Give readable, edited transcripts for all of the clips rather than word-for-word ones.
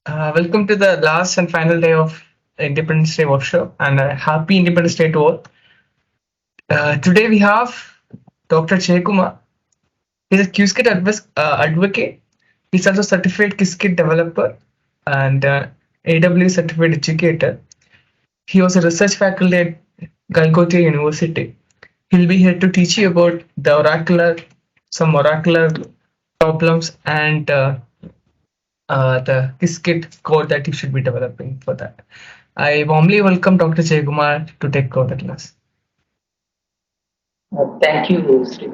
Welcome to the last and final day of Independence Day workshop, and happy Independence Day to all. Today we have Dr. Jayakumar. He's a Qskit advocate. He's also certified Qiskit developer and AWS certified educator. He was a research faculty at Galgotia University. He'll be here to teach you about some oracular problems and the Qiskit code that you should be developing for that. I warmly welcome Dr. Jayakumar to take over the class. Thank you, Sri.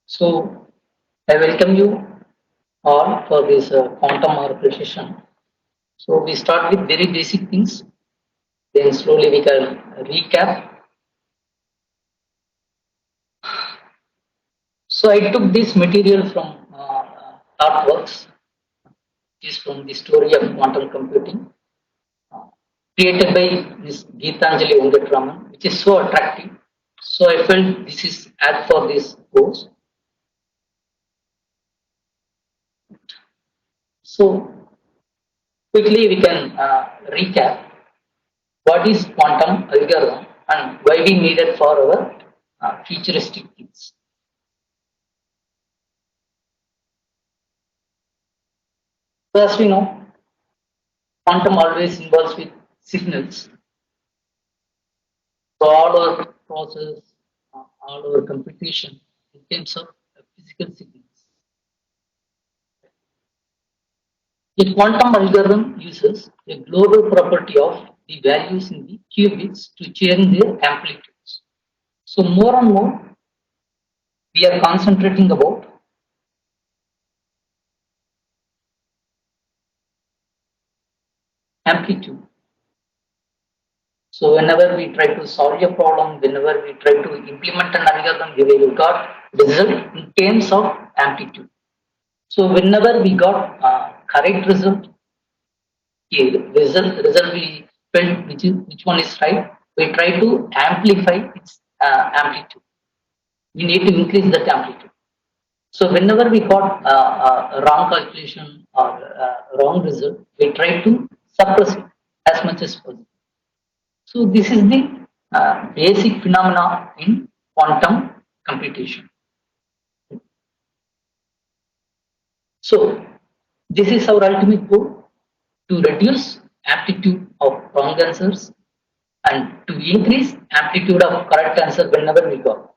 So, I welcome you all for this quantum or session. So, we start with very basic things, then slowly we can recap. So, I took this material from artworks, which is from the story of quantum computing, created by Ms. Geetanjali Venkatraman, which is so attractive. So, I felt this is apt for this course. So, quickly we can recap what is quantum algorithm and why we need it for our futuristic things. So as we know, quantum always involves with signals. So all our process, all our computation in terms of physical signals. A quantum algorithm uses a global property of the values in the qubits to change their amplitudes. So more and more we are concentrating about amplitude. So whenever we try to solve a problem, whenever we try to implement an algorithm, we will got result in terms of amplitude. So whenever we got correct result, result we felt which one is right, we try to amplify its amplitude. We need to increase that amplitude. So whenever we got a wrong calculation or wrong result, we try to suppress it as much as possible. So this is the basic phenomena in quantum computation. So this is our ultimate goal, to reduce amplitude of wrong answers and to increase amplitude of correct answer whenever we got.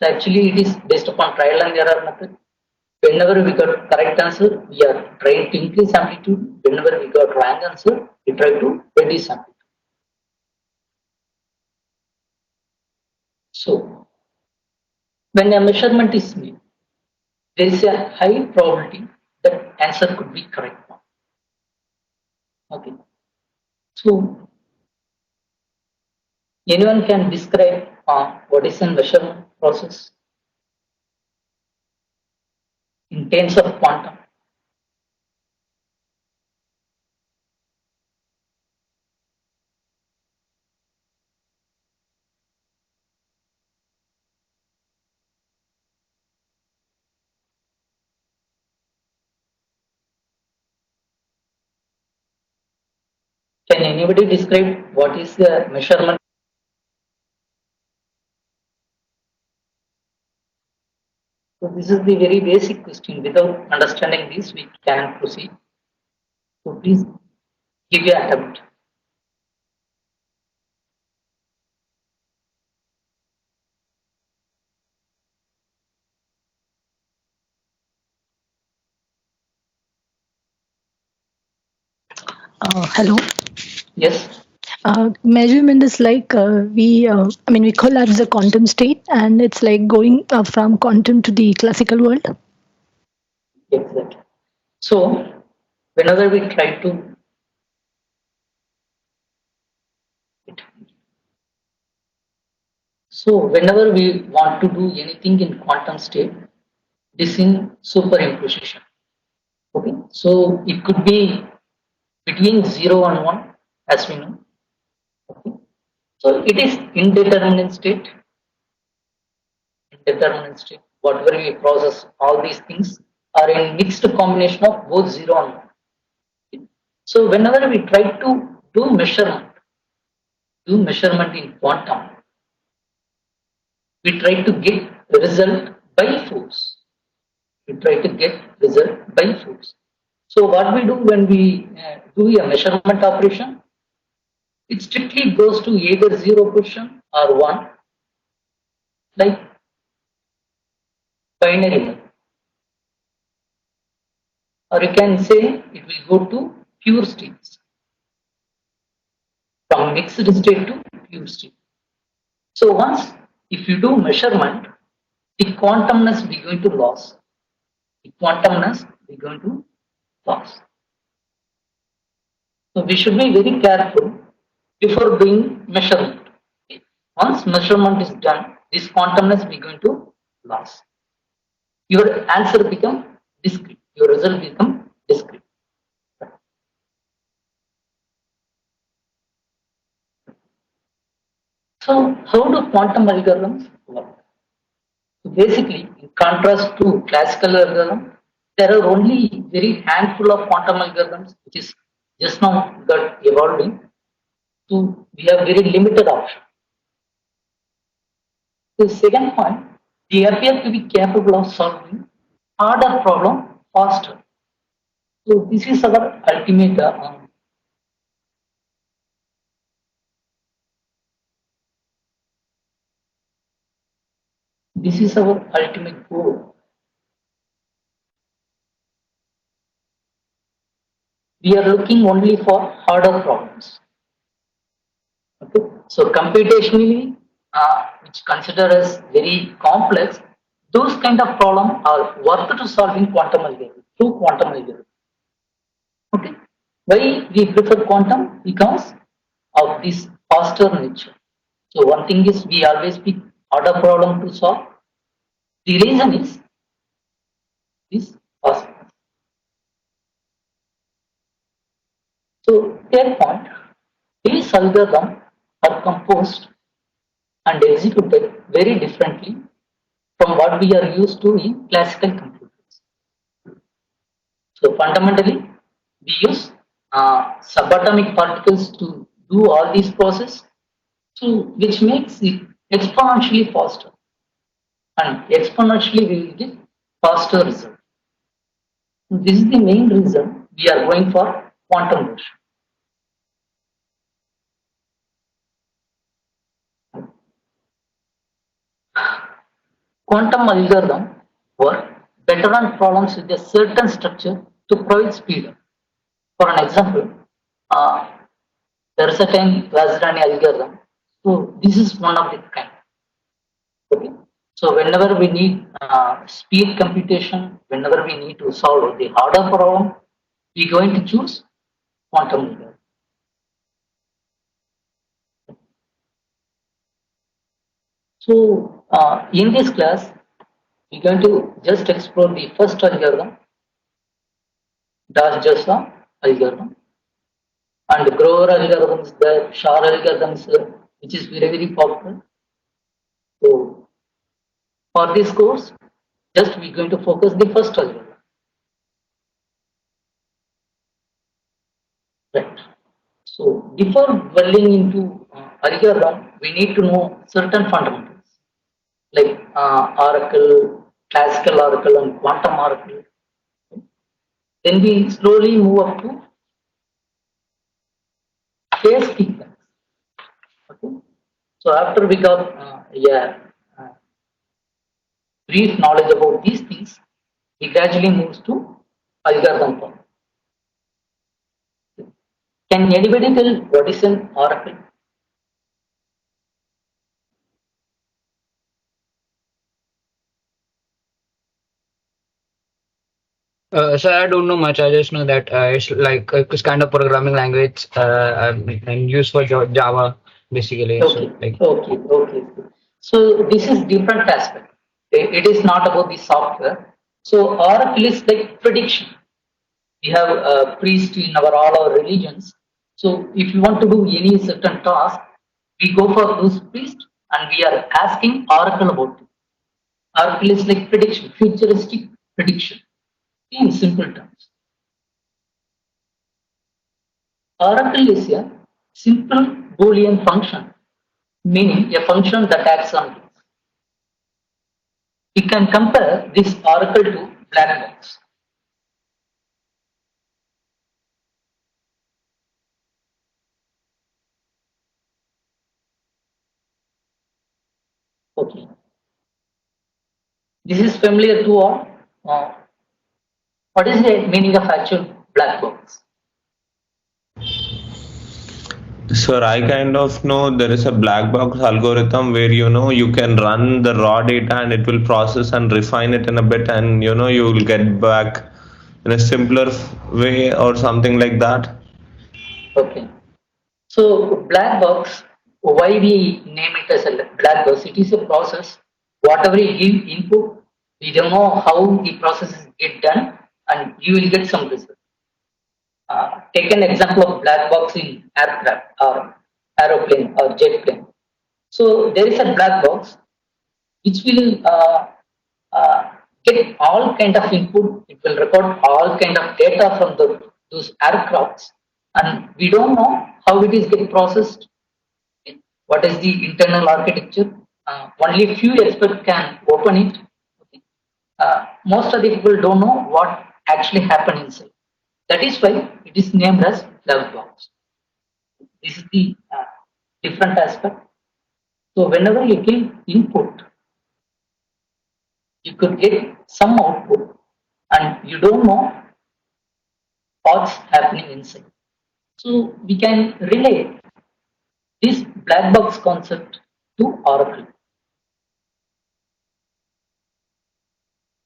So actually it is based upon trial and error method. Whenever we got correct answer, we are trying to increase amplitude. Whenever we got wrong answer, we try to reduce amplitude. So when a measurement is made, there is a high probability that answer could be correct one. Okay. So anyone can describe what is a measurement process in terms of quantum. Can anybody describe what is the measurement? So this is the very basic question. Without understanding this, we can proceed. So please give your attempt. Hello. Yes. Measurement is like we collapse the quantum state, and it's like going from quantum to the classical world. Exactly. So whenever we try to whenever we want to do anything in quantum state, this in superimposition. Okay. So it could be between 0 and 1, as we know. Okay. So it is indeterminate state. Indeterminate state. Whatever we process, all these things are in mixed combination of both 0 and 1. So whenever we try to do measurement in quantum, we try to get result by force. We try to get result by force. So what we do when we do a measurement operation, it strictly goes to either zero position or one, like binary method. Or you can say it will go to pure states, from mixed state to pure state. So once if you do measurement, the quantumness we going to lose. The quantumness we going to lose. So we should be very careful before doing measurement. Once measurement is done, this quantumness we going to lose. Your answer become discrete. Your result become discrete. So how do quantum algorithms work? So basically, in contrast to classical algorithm, there are only very handful of quantum algorithms which is just now got evolving. So we have very limited option. The second point, they appear to be capable of solving harder problem faster. So this is our ultimate this is our ultimate goal. We are looking only for harder problems. Okay. So computationally, which consider as very complex, those kind of problems are worth to solve in quantum algorithm through quantum algorithm. Okay. Why we prefer quantum? Because of this faster nature. So one thing is we always pick harder problem to solve. The reason is this fast. So third point, these algorithms are composed and executed very differently from what we are used to in classical computers. So fundamentally, we use subatomic particles to do all these processes, so which makes it exponentially faster, and exponentially we will get faster result. This is the main reason we are going for quantum version. Quantum algorithm work better on problems with a certain structure to provide speed up. For an example, uh, there is a time Vazirani algorithm. So this is one of the kind. Okay. So whenever we need speed computation, whenever we need to solve the harder problem, we are going to choose quantum algorithm. So in this class, we're going to just explore the first algorithm, Das-Jasa algorithm, and Grover algorithms, the Shar algorithms, which is very, very popular. So for this course, just we're going to focus the first algorithm. Right. So before dwelling into algorithm, we need to know certain fundamentals like oracle, classical oracle, and quantum oracle. Then we slowly move up to phase sequence. Okay. So after we got uh, brief knowledge about these things, we gradually move to algorithm form. Can anybody tell what is an oracle? So I don't know much. I just know that it's like it's kind of programming language and used for Java basically. Okay, So like okay. So this is different aspect. It is not about the software. So oracle is like prediction. We have a priest in all our religions. So if you want to do any certain task, we go for those priests and we are asking oracle about it. Oracle is like prediction, futuristic prediction in simple terms. Oracle is a simple Boolean function, meaning a function that acts on this. We can compare this oracle to black box. Okay. This is familiar to all. What is the meaning of actual black box? Sir, I kind of know there is a black box algorithm where you can run the raw data and it will process and refine it in a bit, and you will get back in a simpler way or something like that. Okay. So black box, why we name it as a black box? It is a process. Whatever you give input, we don't know how the processes get done, and you will get some result. Take an example of black box in aircraft or aeroplane or jet plane. So there is a black box which will get all kind of input. It will record all kind of data from those aircrafts, and we don't know how it is get processed. What is the internal architecture? Only few experts can open it. Okay. Most of the people don't know what actually happened inside. That is why it is named as black box. This is the different aspect. So whenever you give input, you could get some output, and you don't know what's happening inside. So we can relate this black box concept to Oracle.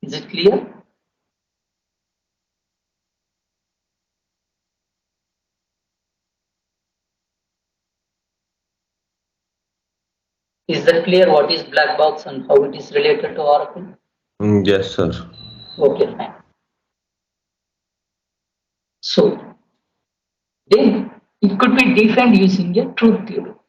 Is it clear? Is that clear what is black box and how it is related to Oracle? Yes, sir. Okay, fine. So then it could be defined using a truth table.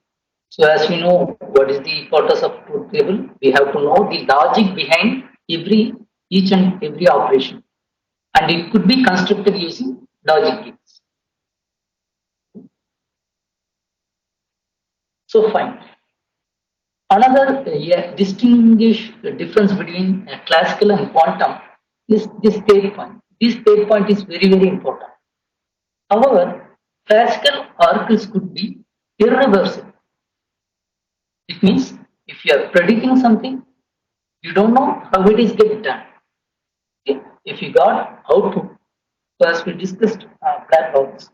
So as we know what is the purpose of truth table, we have to know the logic behind each and every operation, and it could be constructed using logic gates. So fine. Another distinguish the difference between classical and quantum is this state point. This state point is very, very important. However, classical oracles could be irreversible. It means if you are predicting something, you don't know how it is get done. Okay? If you got output, so as we discussed black box.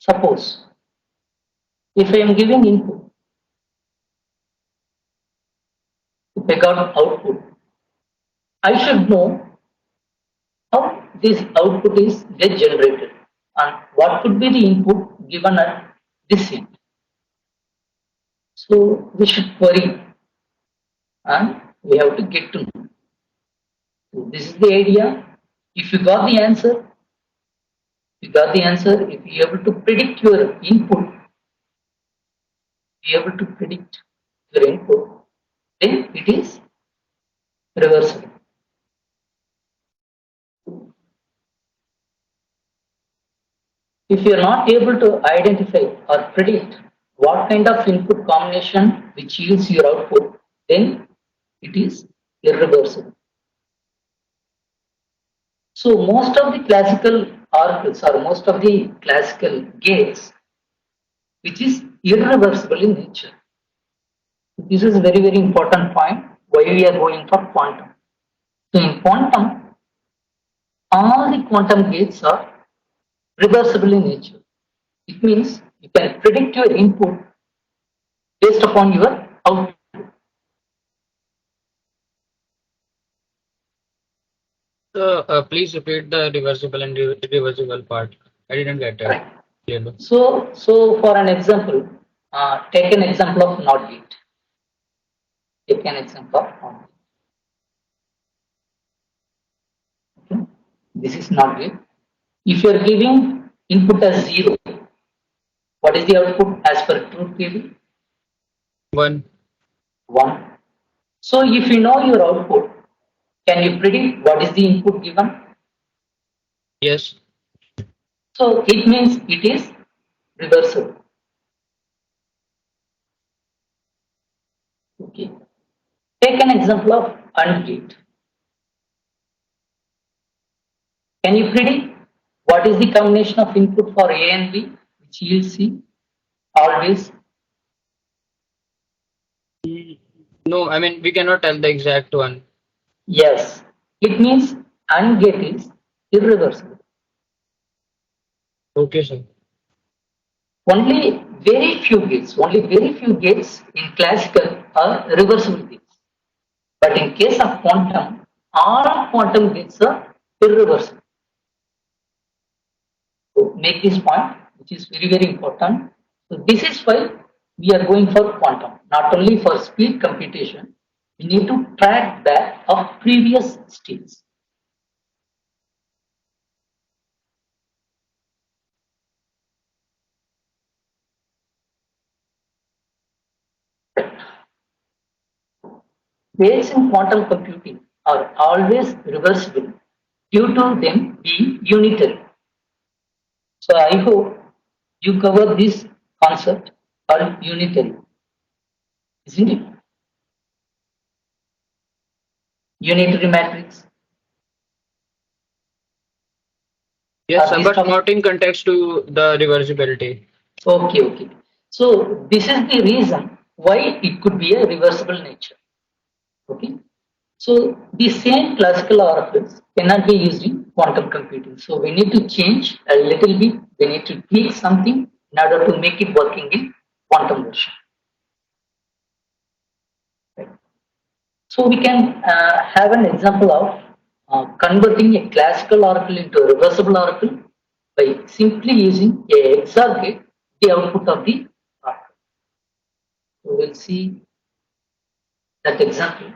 Suppose if I am giving input, if I got output, I should know how this output is get generated and what could be the input given at this end. So we should query and we have to get to know. So this is the idea. If you got the answer, if you are able to predict your input, then it is reversible. If you are not able to identify or predict what kind of input combination which yields your output, then it is irreversible. So most of the classical oracles or most of the classical gates, which is irreversible in nature. This is a very, very important point why we are going for quantum. So in quantum, all the quantum gates are reversible in nature. It means you can predict your input based upon your output. So please repeat the reversible and irreversible part. I didn't get it. Right. Clearly. So for an example, take an example of NOT gate. Take an example of NOT gate. This is not good. If you are giving input as 0, what is the output as per truth table? 1. 1. So if you know your output, can you predict what is the input given? Yes. So it means it is reversible. Okay. Take an example of AND gate. Can you predict what is the combination of input for A and B which yields C? Always. No, I mean, we cannot tell the exact one. Yes. It means AND gate is irreversible. Okay, sir. Only very few gates in classical are reversible gates. But in case of quantum, all quantum gates are irreversible. So make this point, which is very, very important. So this is why we are going for quantum, not only for speed computation. We need to track back of previous states. Gates in quantum computing are always reversible due to them being unitary. So I hope you cover this concept called unitary, isn't it? Unitary matrix. Yes, Are sir, these but topics? not in context to the reversibility. Okay, okay. So this is the reason why it could be a reversible nature. Okay. So the same classical oracles cannot be used in quantum computing. So we need to change a little bit. We need to tweak something in order to make it working in quantum version. Right. So we can have an example of converting a classical oracle into a reversible oracle by simply using a XOR gate, the output of the oracle. So we'll see that example.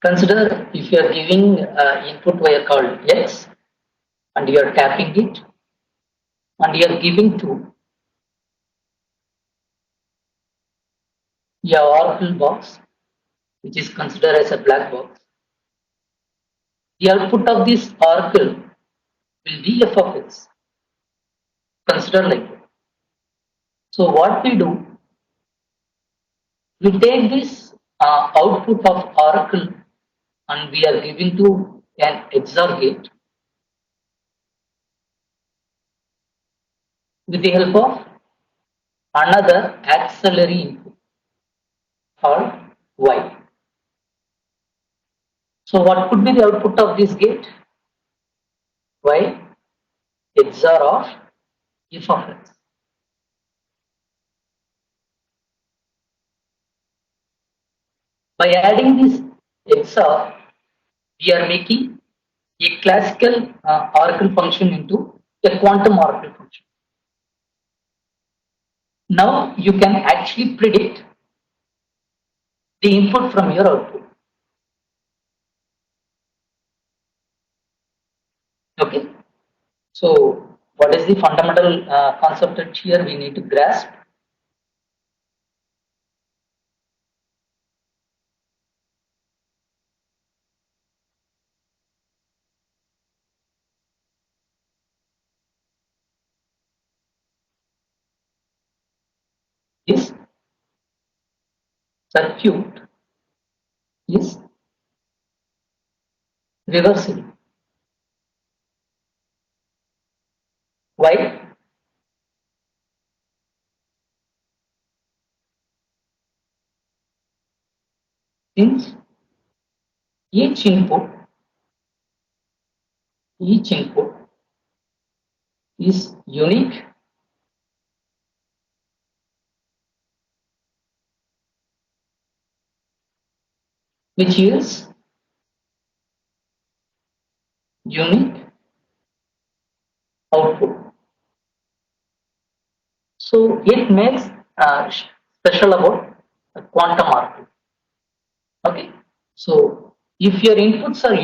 Consider if you are giving input wire called X and you are tapping it and you are giving to your oracle box, which is considered as a black box. The output of this oracle will be f of x. Consider like that. So what we do, we take this output of oracle and we are giving to an XOR gate with the help of another auxiliary input called Y. So what could be the output of this gate? Y XOR of f of x. By adding this XOR, we are making a classical oracle function into a quantum oracle function. Now you can actually predict the input from your output. Okay. So what is the fundamental concept that here we need to grasp? This circuit is reversible. Why? Since each input each input is unique, which is unique output. So it makes special about quantum R2. Okay. So if your inputs are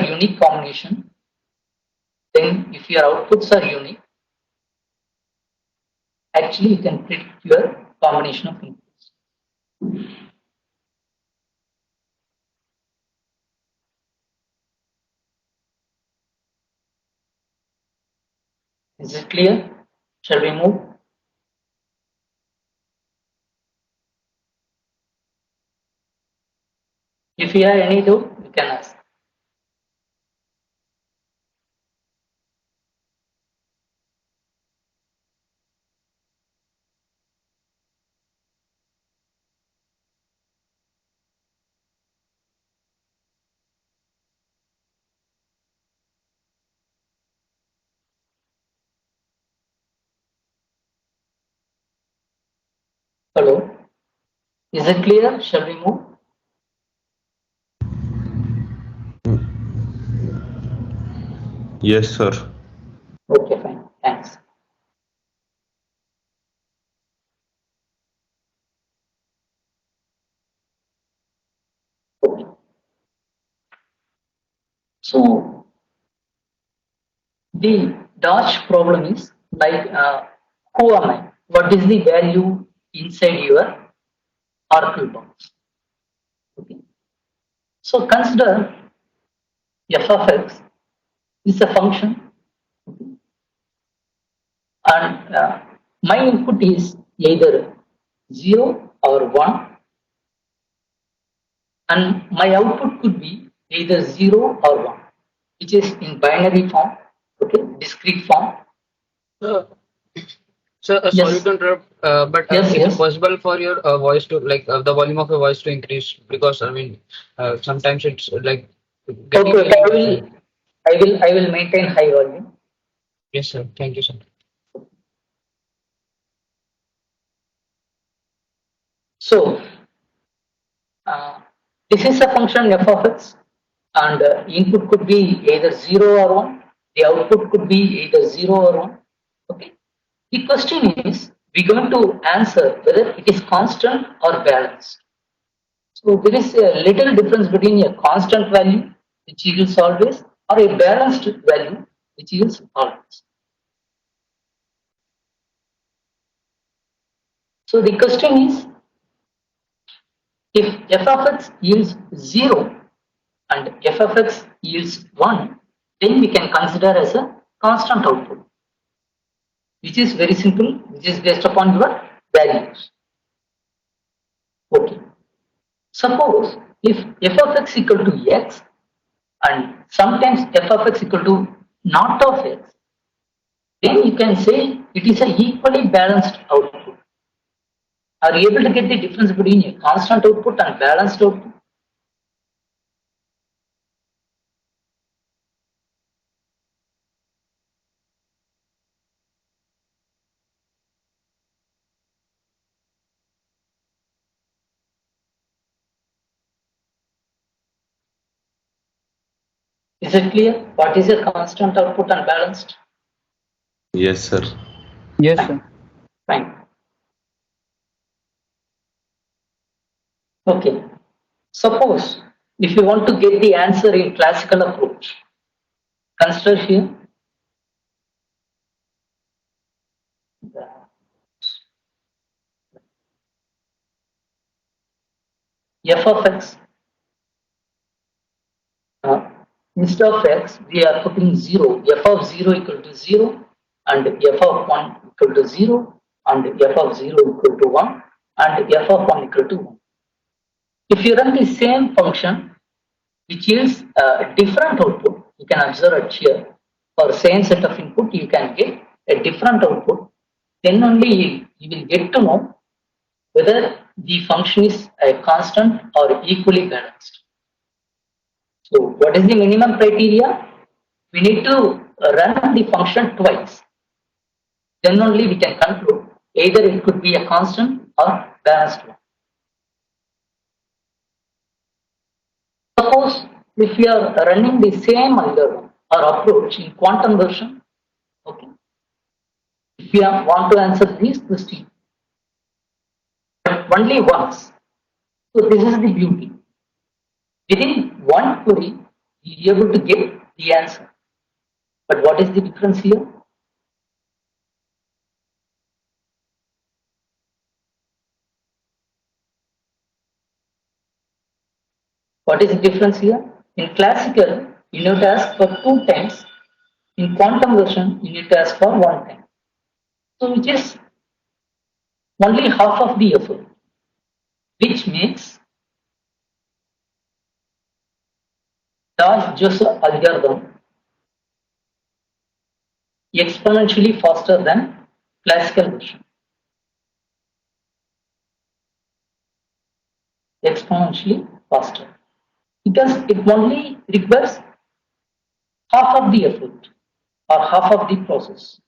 unique combination, then if your outputs are unique, actually you can predict your combination of inputs. Is it clear? Shall we move? If you have any doubt, you can ask. Hello? Is it clear? Shall we move? Yes, sir. Okay, fine. Thanks. Okay. So the Dodge problem is like who am I? What is the value inside your oracle box? Okay. So consider f of x is a function, and my input is either 0 or 1, and my output could be either 0 or 1, which is in binary form, okay, discrete form. Uh, So, sorry Yes, to interrupt, but yes, is it yes. possible for your voice to the volume of your voice to increase? Because I mean, sometimes it's like getting Okay, very muffled. I will maintain high volume. Yes, sir. Thank you, sir. So uh, this is a function f of x, and input could be either 0 or 1. The output could be either 0 or 1. Okay. The question is, we're going to answer whether it is constant or balanced. So there is a little difference between a constant value, which yields always, or a balanced value, which yields always. So the question is, if f of x yields 0 and f of x yields 1, then we can consider as a constant output, which is very simple, which is based upon your values. Okay. Suppose if f of x equal to x and sometimes f of x equal to not of x, then you can say it is a equally balanced output. Are you able to get the difference between a constant output and balanced output? Is it clear? What is a constant output and balanced? Yes, sir. Yes, Fine. sir. Fine. Okay. Suppose if you want to get the answer in classical approach, consider here f of x. Instead of x, we are putting 0. F of 0 equal to 0, and f of 1 equal to 0, and f of 0 equal to 1, and f of 1 equal to 1. If you run the same function, which yields a different output, you can observe it here. For same set of input, you can get a different output. Then only you will get to know whether the function is a constant or equally balanced. So what is the minimum criteria? We need to run the function twice. Then only we can conclude either it could be a constant or balanced one. Suppose if we are running the same algorithm or approach in quantum version, okay. If if you want to answer these questions, but only once. So this is the beauty. Within one query, you are able to get the answer. But what is the difference here? What is the difference here? In classical, you need to ask for 2 times. In quantum version, you need to ask for 1 time. So which is only half of the effort, which makes Joseph algorithm exponentially faster than classical version. Exponentially faster. Because it only requires half of the effort or half of the process.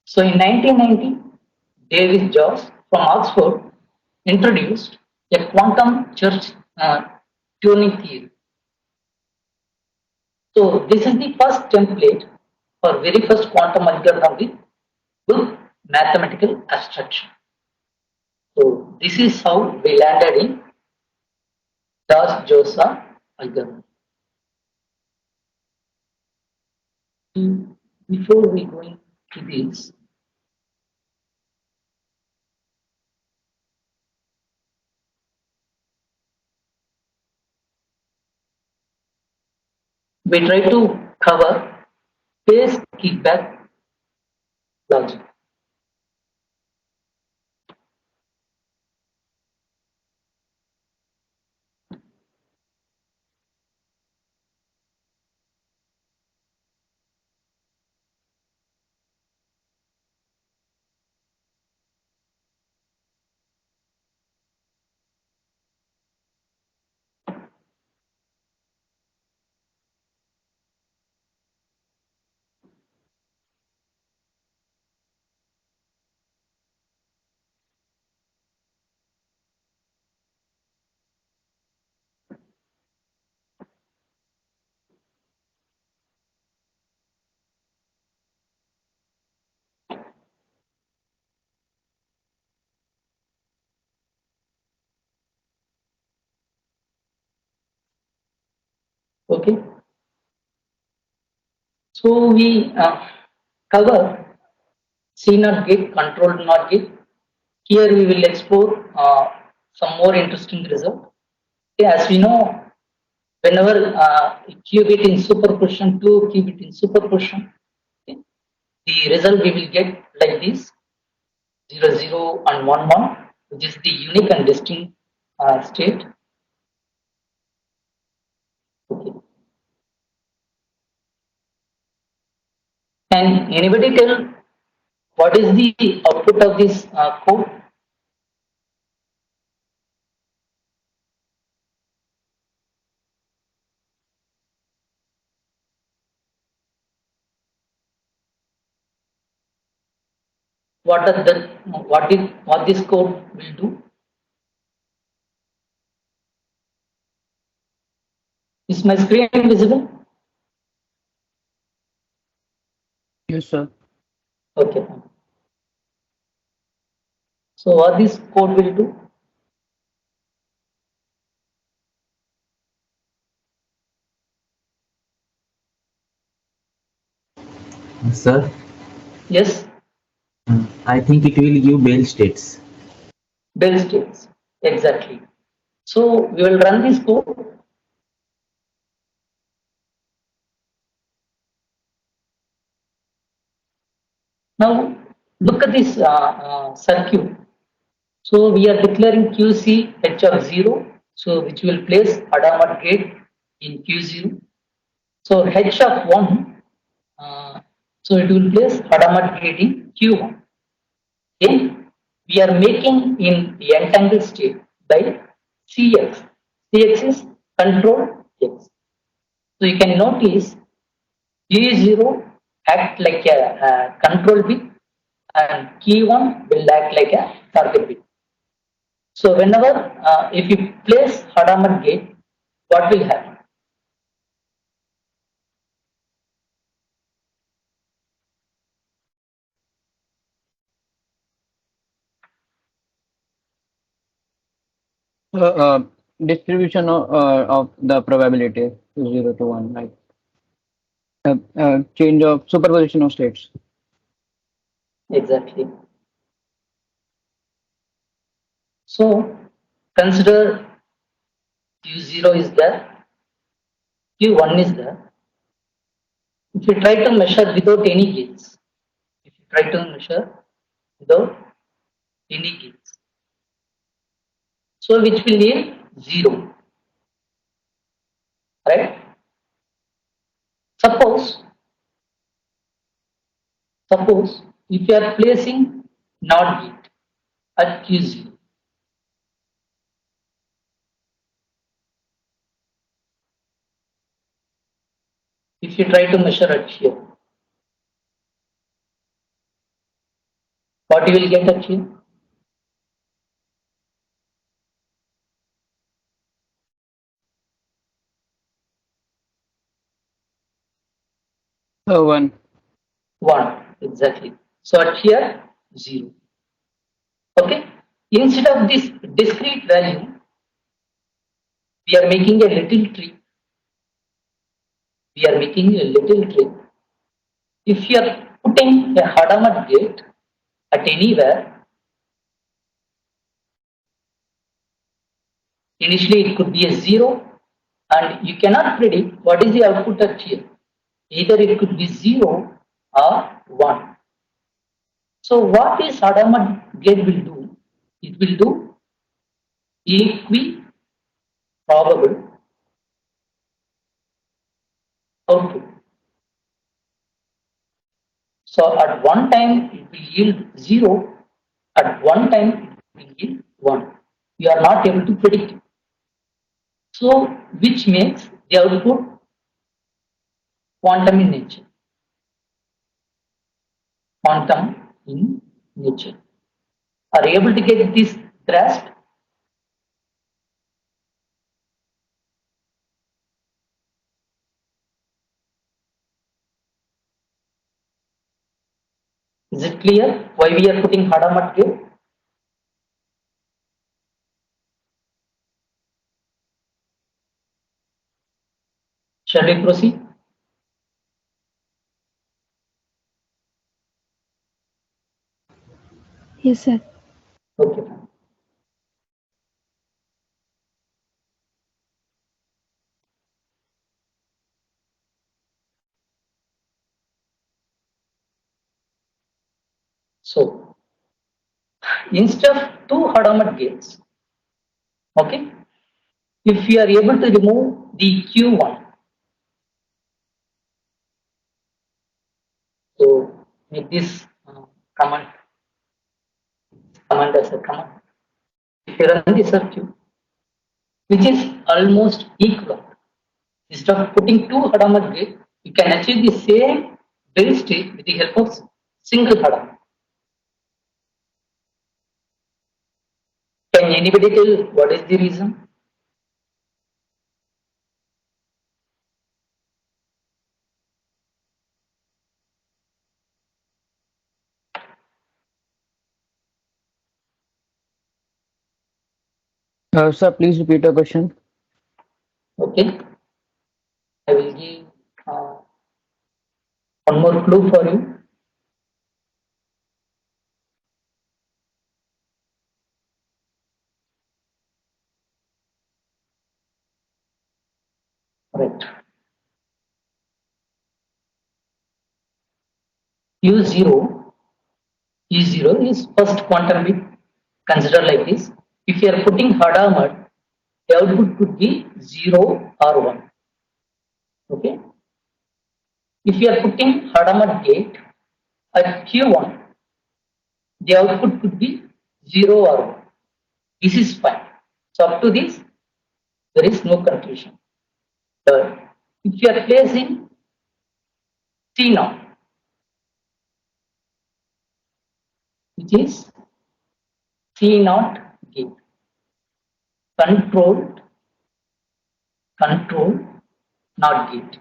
So in 1990, David Joss from Oxford introduced a quantum church tuning theory. So this is the first template for very first quantum algorithm with mathematical abstraction. So this is how we landed in Das-Josa algorithm. Before we go into this, we try to cover phase kickback logic. Okay. So we cover C not gate, controlled not gate. Here we will explore some more interesting result. Okay, as we know, whenever qubit in superposition, 2 qubit in superposition, okay, the result we will get like this: 0, 0 and 1, 1, which is the unique and distinct state. Okay. And anybody tell what is the output of this code? What this code will do? Is my screen visible? Yes, sir. Okay. So what this code will do? Sir, Yes, I think it will give Bell states. Bell states. Exactly. So we will run this code. Now look at this circuit. So we are declaring QC H of 0. So which will place Hadamard gate in Q0. So H of 1. So it will place Hadamard gate in Q1. Then we are making in the entangled state by CX. CX is control X. So you can notice Q0 act like a control bit and Q1 will act like a target bit. So whenever if you place Hadamard gate, what will happen? Distribution of the probability 0 to 1, like change of superposition of states. Exactly. So consider Q0 is there, Q1 is there. If you try to measure without any gates, if you try to measure without any gates, so which will yield 0, right? Suppose if you are placing NOT gate at Q0, if you try to measure at here, what you will get at here? One. 1, exactly. So at here 0. Okay. Instead of this discrete value, we are making a little trick. We are making a little trick. If you are putting a Hadamard gate at anywhere, initially it could be a 0, and you cannot predict what is the output at here. Either it could be 0 or 1. So what this Hadamard gate will do? It will do equi-probable output. So at one time it will yield 0, at one time it will yield 1. You are not able to predict it. So which makes the output quantum in nature. Quantum in nature. Are you able to get this grasp? Is it clear why we are putting Hadamard gate? Shall we proceed? Yes, sir. Okay, fine. So instead of two Hadamard gates, okay, if you are able to remove the Q1, so make this command as a command. If you run the circuit, which is almost equal, instead of putting two Hadamard gates, you can achieve the same base state with the help of single Hadamard. Can anybody tell what is the reason? Sir, please repeat your question. Okay, I will give one more clue for you. Right. U0 is first quantum bit. Consider like this. If you are putting Hadamard, the output could be 0 or 1. Okay. If you are putting Hadamard gate at Q1, the output could be 0 or 1. This is fine. So up to this, there is no confusion. But if you are placing T0, which is C0 gate, controlled not gate.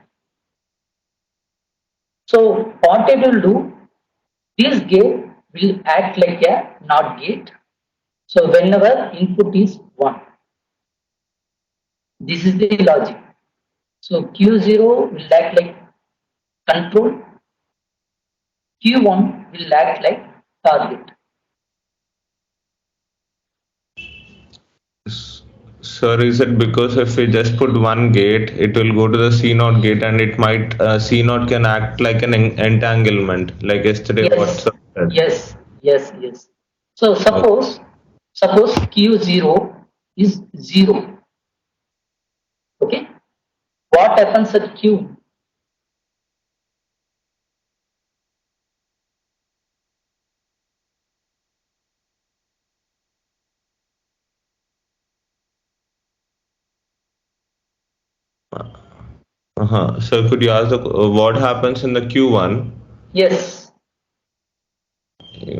So what it will do, this gate will act like a NOT gate. So whenever input is 1, This is the logic. So Q0 will act like control, Q1 will act like target. Sir, is it because if we just put one gate, it will go to the C naught gate and it might C naught can act like an entanglement, like yesterday what Yes, sir said. yes. So suppose Q0 is 0. Okay. What happens at Q? So could you ask what happens in the Q1? Yes.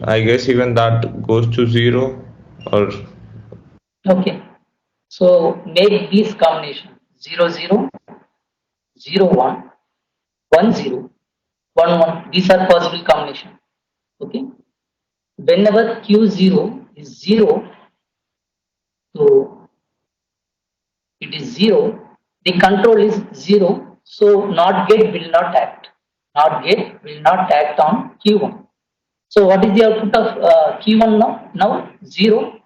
I guess even that goes to 0 or Okay. So make these combination 0, 0, 0, 1, 1, 0, 1, 1. These are possible combination. Okay. Whenever Q0 is 0, so it is 0, the control is 0, so NOT gate will not act. NOT gate will not act on Q1. So what is the output of Q1 now? Now 0.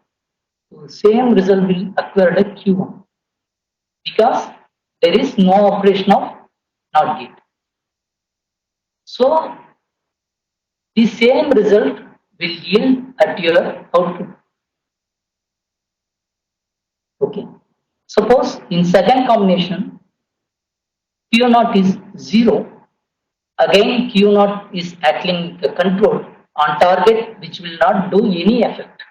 So same result will occur at Q1 because there is no operation of NOT gate. So the same result will yield at your output. Okay. Suppose in second combination Q0 is 0. Again Q0 is acting the control on target which will not do any effect.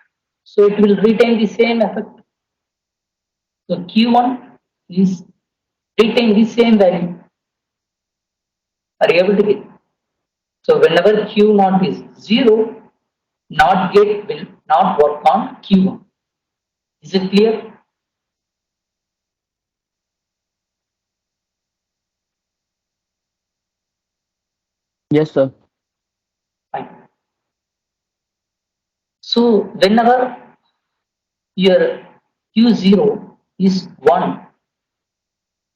So it will retain the same effect. So Q1 is retain the same value. Are you able to get? So whenever Q0 is 0, NOT gate will not work on Q1. Is it clear? Yes, sir. Fine. So whenever your Q0 is 1,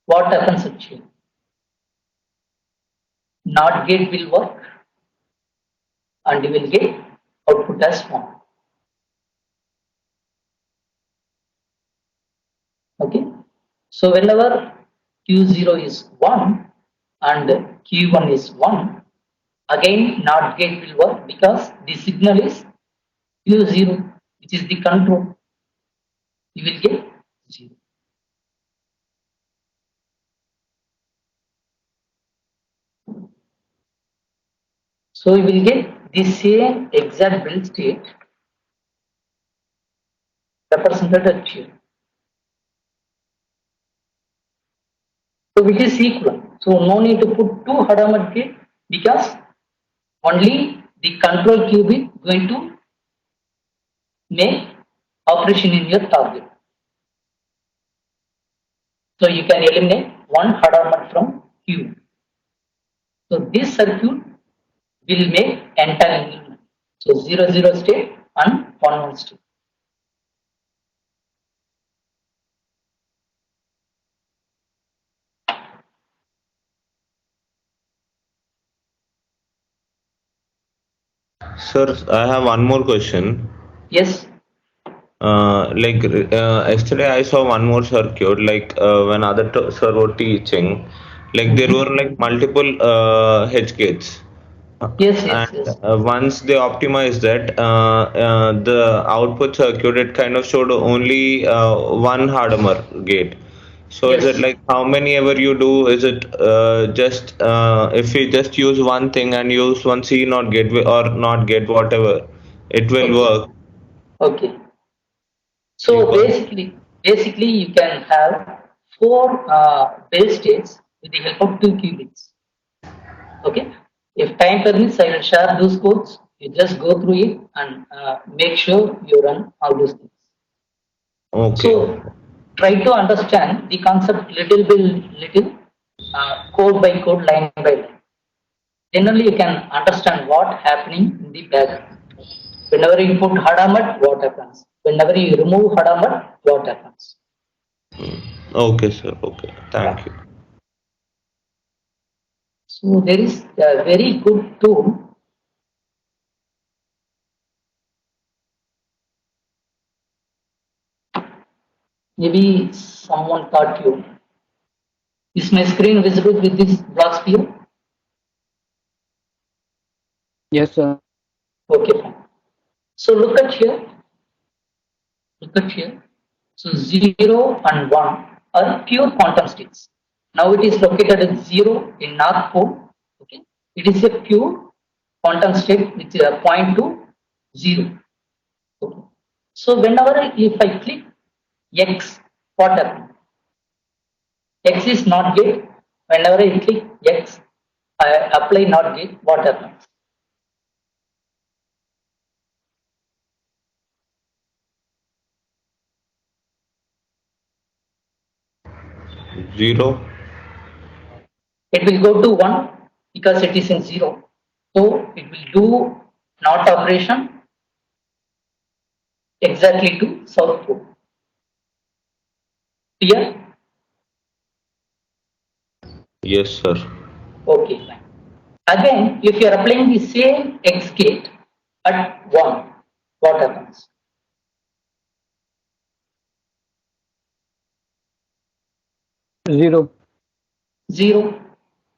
what happens actually? NOT gate will work and you will get output as 1. Okay. So whenever Q0 is 1 and Q1 is 1, again NOT gate will work because the signal is Q0, which is the control. You will get 0. So you will get the same exact build state represented at here. So which is equal. So no need to put two Hadamard gate because only the control cube is going to make operation in your target. So you can eliminate one Hadamard from cube. So this circuit will make entanglement. So 0, 0 state and 1, 1 state. sir, I have one more question. Yes. Yesterday I saw one more circuit when other sir were teaching, there were like multiple H gates. Yes. And once they optimized that, the output circuit it kind of showed only one Hadamard gate. So is it Yes. like how many ever you do? Is it just if you just use one thing and use one C not gate or not gate whatever, it will Okay. work Okay. So because basically you can have 4 base states with the help of 2 qubits. Okay. If time permits, I will share those codes. You just go through it and make sure you run all those things. okay. So try to understand the concept little code by code, line by line. Then only you can understand what happening in the background. Whenever you put Hadamard, what happens? Whenever you remove Hadamard, what happens? Okay, sir. Okay. Thank you. So there is a very good tool. Maybe someone taught you. Is my screen visible with this block sphere? Yes, sir. Okay, fine. So look at here. Look at here. So 0 and 1 are pure quantum states. Now it is located at 0 in North Pole. Okay. It is a pure quantum state which point to 0. Okay. So whenever if I click X, what happens? X is not gate. Whenever I click X, I apply not gate, what happens? Zero. It will go to 1 because it is in 0. So it will do not operation exactly to South Pole. Clear? Yes, sir. Okay, fine. Again, if you are applying the same X gate at 1, what happens? Zero. 0.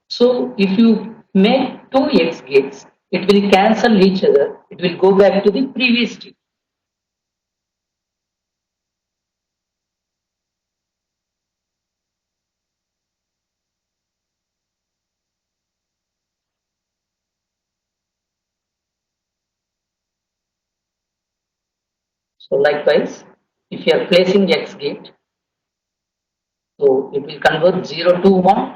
So if you make two X gates, it will cancel each other. It will go back to the previous state. So likewise, if you are placing X gate, so it will convert 0 to 1.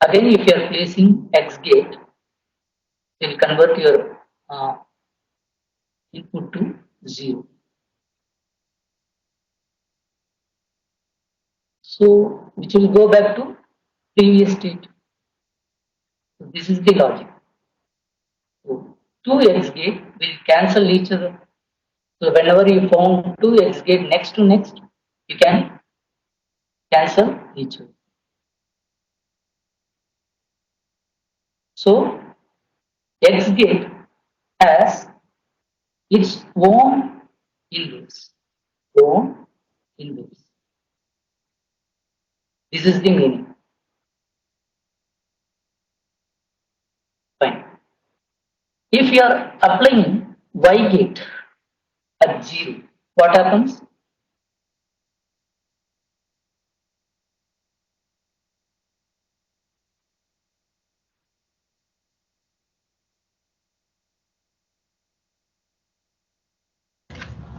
Again, if you are placing X gate, it will convert your input to 0. So which will go back to previous state. So this is the logic. So two X gate will cancel each other. So whenever you found two X gate next to next, you can cancel each other. So X gate has its own inverse. Own inverse. This is the meaning. Fine. If you are applying Y gate at 0, what happens?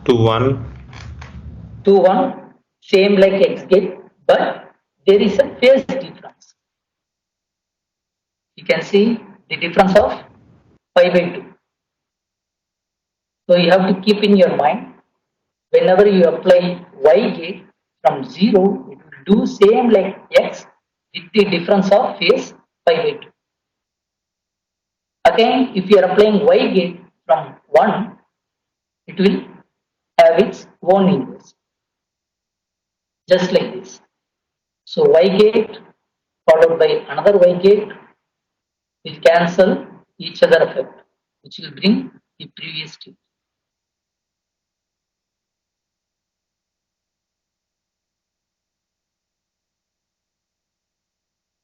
To one. To 1, same like X gate, but there is a phase difference. You can see the difference of pi by 2. So you have to keep in your mind, whenever you apply Y gate from 0, it will do same like X with the difference of phase pi by 2. Again, if you are applying Y gate from 1, it will have its own inverse, just like this. So Y gate followed by another Y gate will cancel each other effect, which will bring the previous state.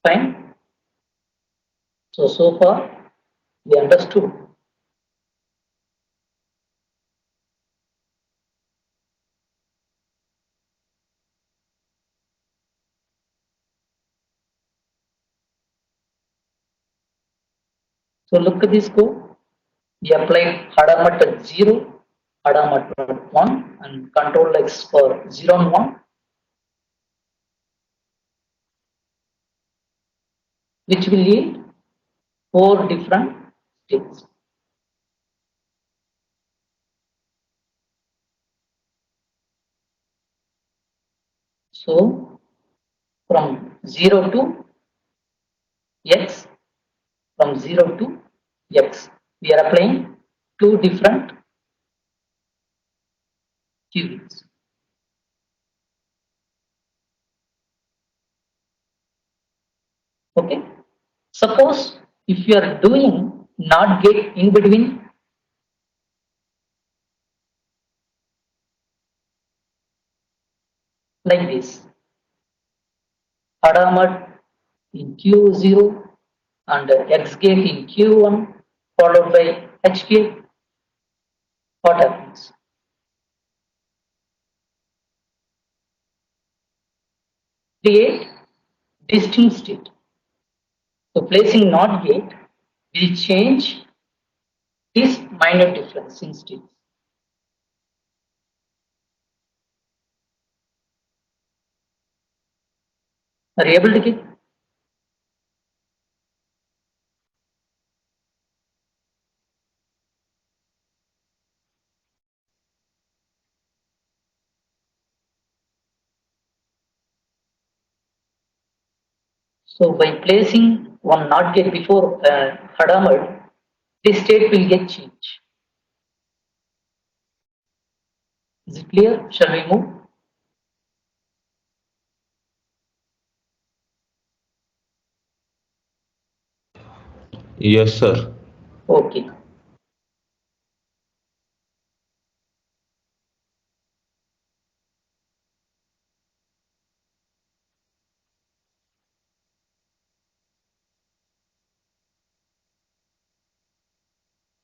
Fine. So far we understood. So look at this code. We applied Hadamat at 0, Hadamat at 1, and control X for 0 and 1, which will yield 4 different states. So from 0 to X, from 0 to X, we are applying two different qubits. Okay. Suppose if you are doing NOT gate in between, like this, Adamat in Q0 and X gate in Q1 followed by H gate, what happens? Create distinct state. So placing NOT gate will change this minor difference in states. Are you able to get? So by placing one NOT gate before Hadamard, this state will get changed. Is it clear? Shall we move? Yes, sir. Okay.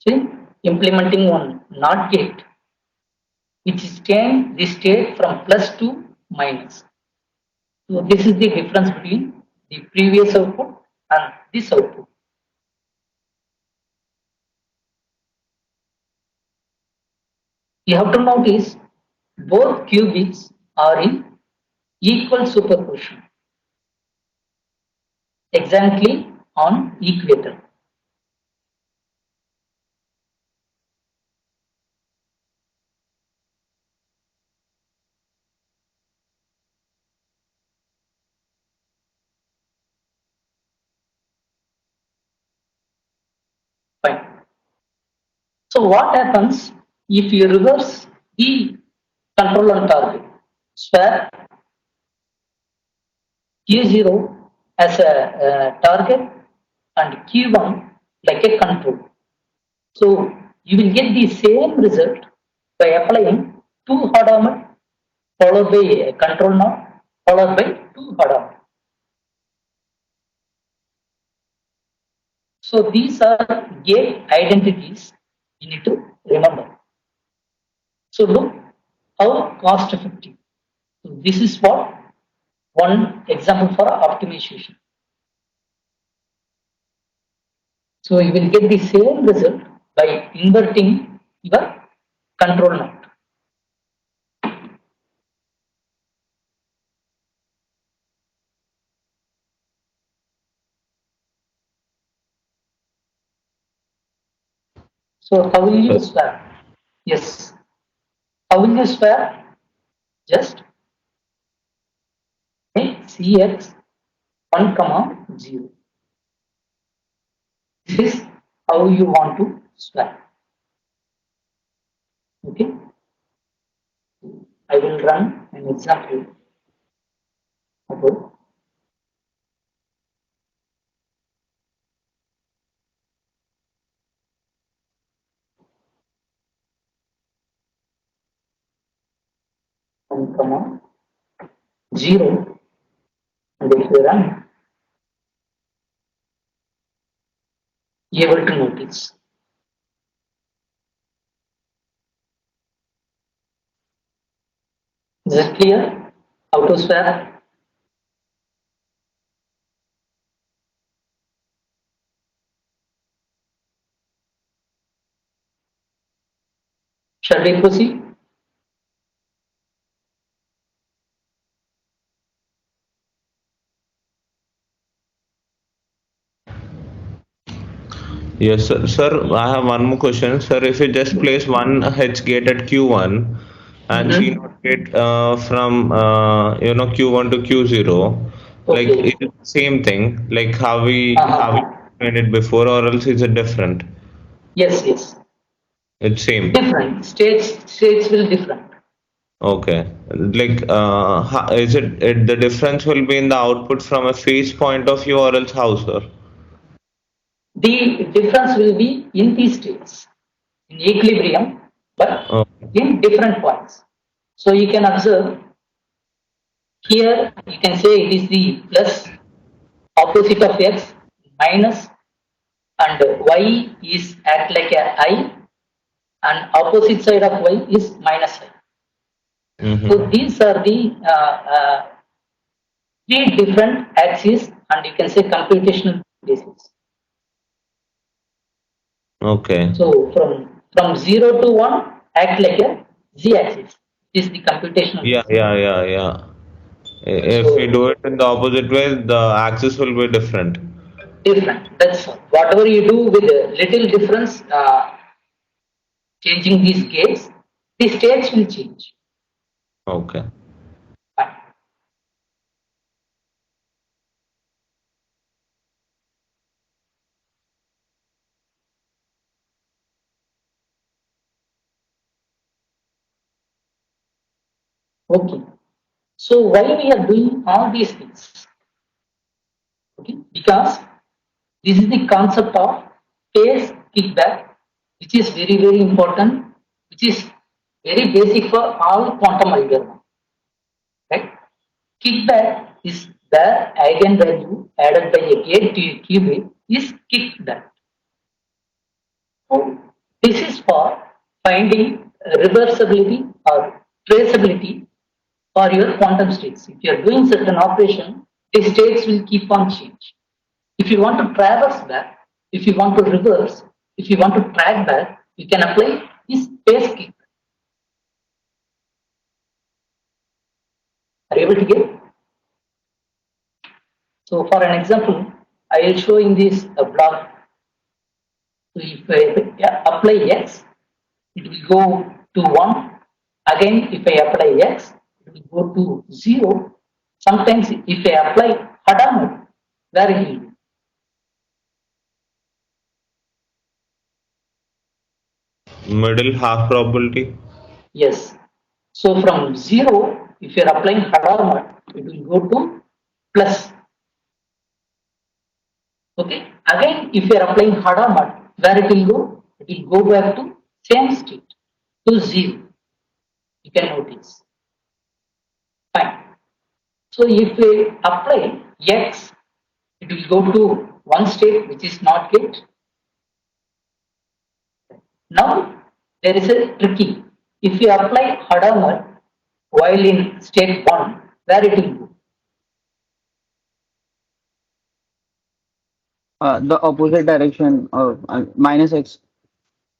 See, implementing one NOT gate, which is change the state from plus to minus. So this is the difference between the previous output and this output. You have to notice both qubits are in equal superposition, exactly on equator. Fine. So what happens if you reverse the control on target? Swap Q0 as a target and Q1 like a control. So you will get the same result by applying 2 Hadamard followed by a control node followed by 2 Hadamard. So these are gate identities you need to remember. So look how cost effective. So this is what one example for optimization. So you will get the same result by inverting your control node. So how will you swap? Yes. How will you swap? Just make Cx 1 comma 0. This is how you want to swap. Okay. I will run an example about 1 comma 0, and if you run, you are able to notice. Is it clear how to swap? Shall we proceed? Yes, sir. Sir, I have one more question. Sir, if you just place one H gate at Q1 and G Mhm. not gate from Q1 to Q0, like Okay. it is the same thing, like how we explained it before, or else is it different? Yes, yes. It's same. Different. States will different. Okay. Like, is the difference will be in the output from a phase point of view or else how, sir? The difference will be in these states, in equilibrium, but Oh, in different points. So you can observe here, you can say it is the plus opposite of x minus, and y is act like a I, and opposite side of y is minus I. So mm-hmm. these are the three different axes, and you can say computational basis. Okay. So from 0 to 1 act like a z axis. This is the computational Yeah, basis. yeah, yeah, yeah. If we So do it in the opposite way, the axis will be different. different. That's all. Whatever you do with a little difference, changing these gates, the states will change. Okay. Fine. Okay. So why we are doing all these things? Okay, because this is the concept of phase kickback, which is very very important, which is very basic for all quantum algorithm. Right? Kickback is the eigenvalue added by a gate to a qubit is kickback. So this is for finding reversibility or traceability for your quantum states. If you are doing certain operation, the states will keep on change. If you want to traverse back, if you want to reverse, if you want to track back, you can apply this phase kick. Are you able to get? So for an example, I will show in this block. So if I apply x, it will go to 1. Again, if I apply x, it will go to 0. Sometimes if I apply Hadamard, where it will go? Middle half probability. Yes. So from 0, if you are applying Hadamard, it will go to plus. Okay. Again, if you are applying Hadamard, where it will go? It will go back to same state, to 0. You can notice. Fine. So if we apply x, it will go to one state which is not gate. Now there is a tricky. If you apply Hadamard while in state 1, where it will go? The opposite direction of minus x.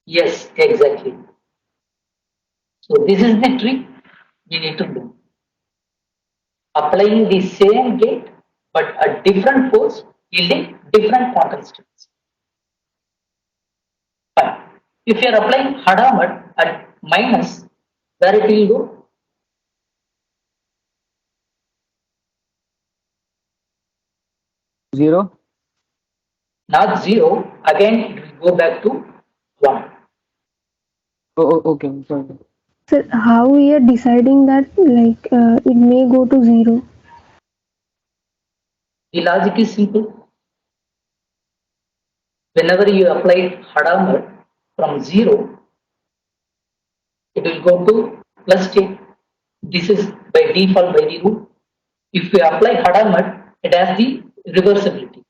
Yes, exactly. So this is the trick we need to do. Applying the same gate but a different force yielding different quantum states. Fine. If you are applying Hadamard at minus, where it will go? 0. Not 0, again it will go back to 1. Okay, sorry. So how we are deciding that it may go to 0? The logic is simple. Whenever you apply Hadamard from 0, it will go to plus state. This is by default by the rule. If we apply Hadamard, it has the reversibility.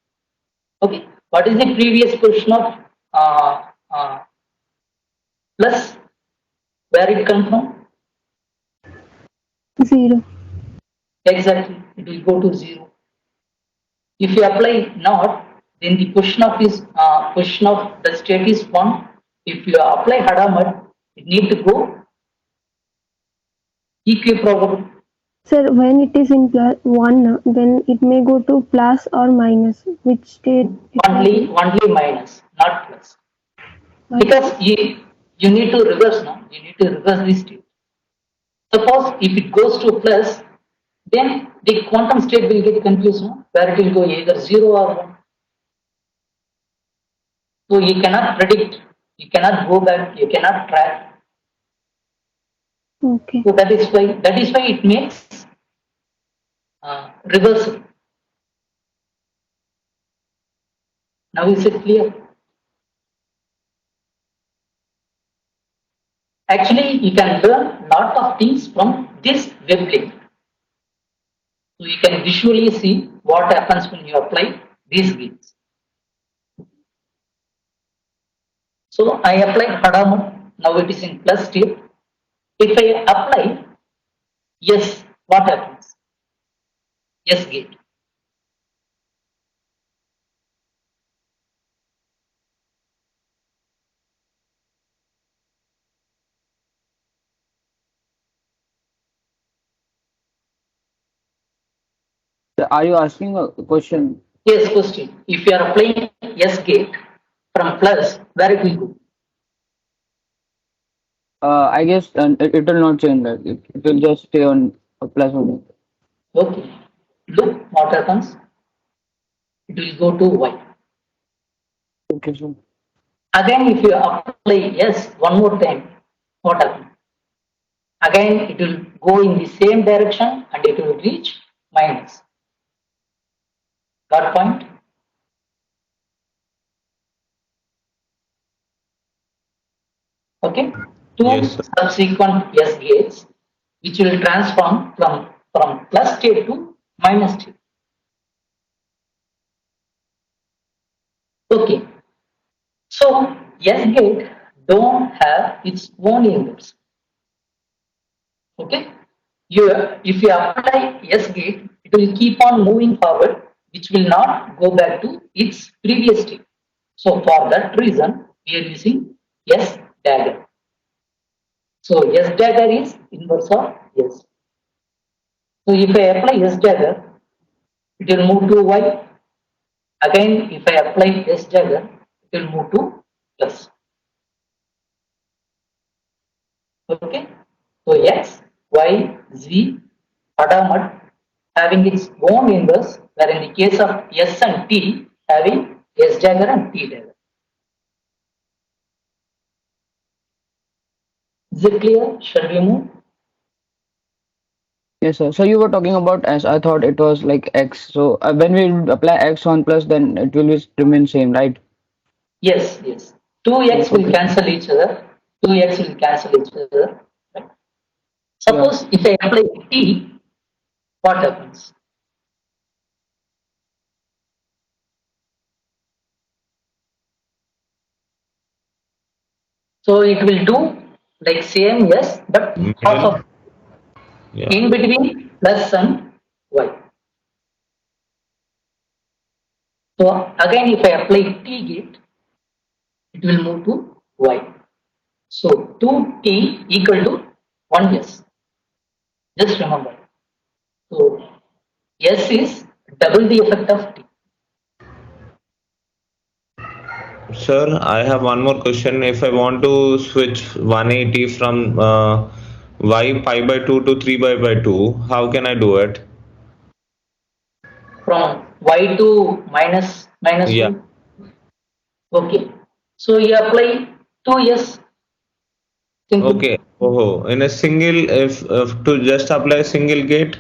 Okay. What is the previous question of plus? Where it come from? 0. Exactly. It will go to 0. If you apply not, then the position of the state is 1. If you apply Hadamard, it need to go equiprobable. Sir, when it is in plus 1, then it may go to plus or minus. Which state? Only minus, not plus. Because you need to reverse now. You need to reverse this state. Suppose if it goes to plus, then the quantum state will get confused, no? Where it will go either 0 or 1. So you cannot predict, you cannot go back, you cannot track. Okay. So that is why it makes reversal. Now is it clear? Actually, you can learn lot of things from this web link. So you can visually see what happens when you apply these gates. So I applied Hadamut, now it is in plus state. If I apply yes, what happens? Yes gate. Are you asking a question? Yes, question. If you are applying yes gate from plus, where it will go? I guess it will not change that. It will just stay on a plus only. Okay. Look what happens. It will go to Y. Okay, so Again, if you apply yes one more time, what happens? Again, it will go in the same direction and it will reach minus. Got point? Okay. Two Yes, sir. subsequent yes gates which will transform from plus state to minus state. Okay. So yes gate don't have its own inputs. Okay. If you apply yes gate, it will keep on moving forward, which will not go back to its previous state. So for that reason, we are using yes dagger. So yes dagger is inverse of yes. So if I apply yes dagger, it will move to y. Again, if I apply yes dagger, it will move to plus. Okay. So x, y, z, adamat having its own inverse, where in the case of S and T having S dagger and T dagger. Is it clear? Shall we move? yes, sir. So you were talking about s. I thought it was like x. So when we apply x on plus, then it will remain same, right? Yes, yes. 2x will Okay. cancel each other. 2x will cancel each other. Right? Yeah. Suppose if I apply T, what happens? So it will do like same yes, but half Middle. of Yeah. in between plus and y. So again, if I apply T gate, it will move to y. So 2T equal to 1 yes. Just remember. So S is double the effect of T. Sir, I have one more question. If I want to switch 180 from y pi by 2 to 3 by 2, how can I do it? From Y to minus Yeah. 2. Okay. So you apply 2 yes. Simple. Okay. Oh, in a single, if to just apply a single gate,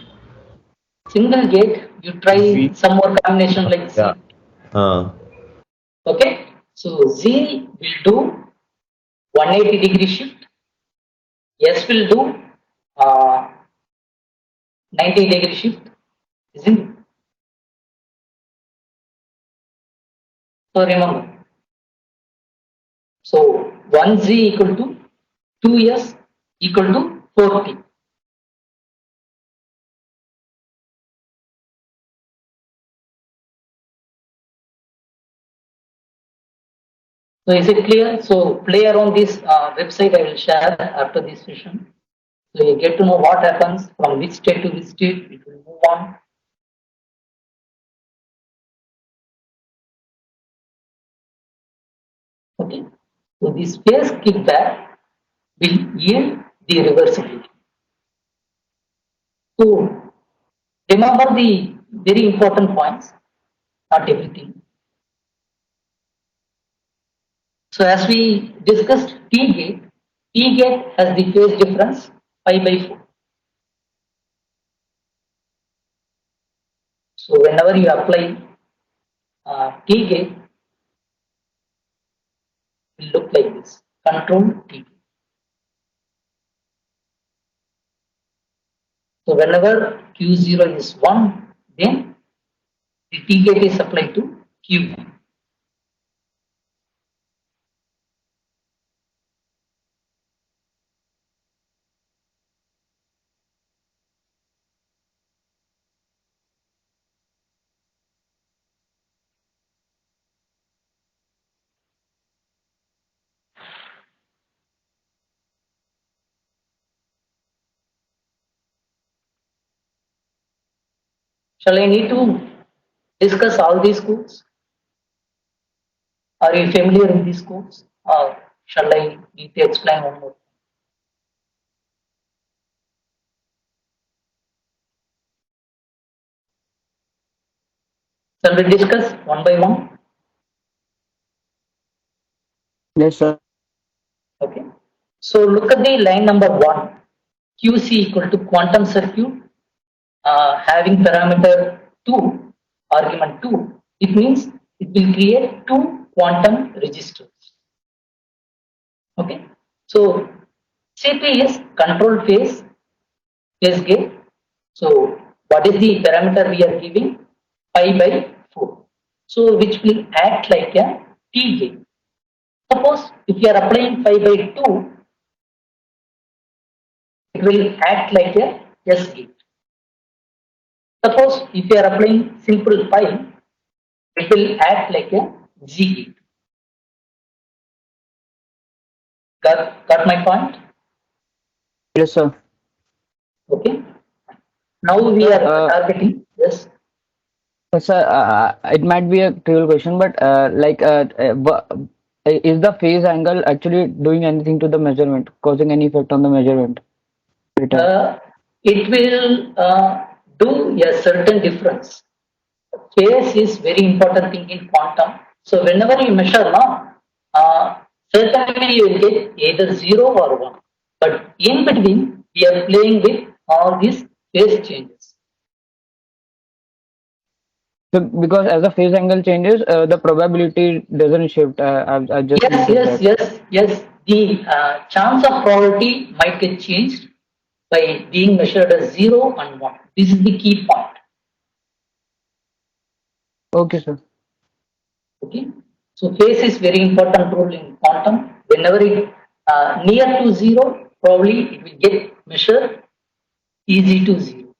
Single gate, you try Z. some more combination like Yeah. Z. Uh, Okay. So Z will do 180-degree shift. S will do 90-degree shift. Isn't it? So remember. So 1Z equal to 2S equal to 4T. So is it clear? So play around this website I will share after this session. So you get to know what happens from which state to which state it will move on. Okay. So this phase kickback will yield the reversibility. So remember the very important points, not everything. So as we discussed T gate has the phase difference pi by 4. So whenever you apply T gate, it will look like this. Control T gate. So whenever Q0 is 1, then the T gate is applied to Q. Shall I need to discuss all these codes? Are you familiar with these codes? Or shall I need to explain one more? Shall we discuss one by one? Yes, sir. Okay. So look at the line number 1. QC equal to quantum circuit having parameter 2, argument 2. It means it will create 2 quantum registers. Okay. So CP is control phase gate. So what is the parameter we are giving? Pi by 4. So which will act like a T gate. Suppose if you are applying pi by 2, it will act like a S gate. Suppose if you are applying simple pi, it will act like a G gate. Got my point? Yes, sir. Okay. Now we are targeting this. Sir, it might be a trivial question, but is the phase angle actually doing anything to the measurement, causing any effect on the measurement? It will do a certain difference. Phase is very important thing in quantum. So whenever you measure now, certainly you will get either 0 or 1. But in between, we are playing with all these phase changes. So because as the phase angle changes, the probability doesn't shift. I just noticed that. Yes. The chance of probability might get changed by being measured as 0 and 1. This is the key point. Okay, sir. Okay. So phase is very important role in quantum. Whenever it near to 0, probably it will get measured easy to 0.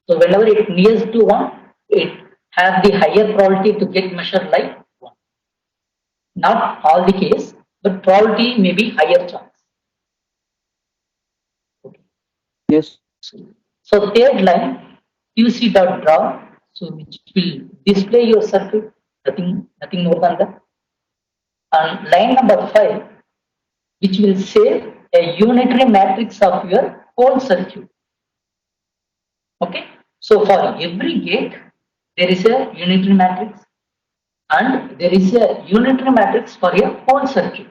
So whenever it nears to 1, it has the higher probability to get measured like 1. Not all the case, but probability may be higher chance. Okay. Yes. So third line, QC dot draw, so which will display your circuit, nothing more than that. And line number 5, which will say a unitary matrix of your whole circuit. Okay. So for every gate, there is a unitary matrix, and there is a unitary matrix for a whole circuit.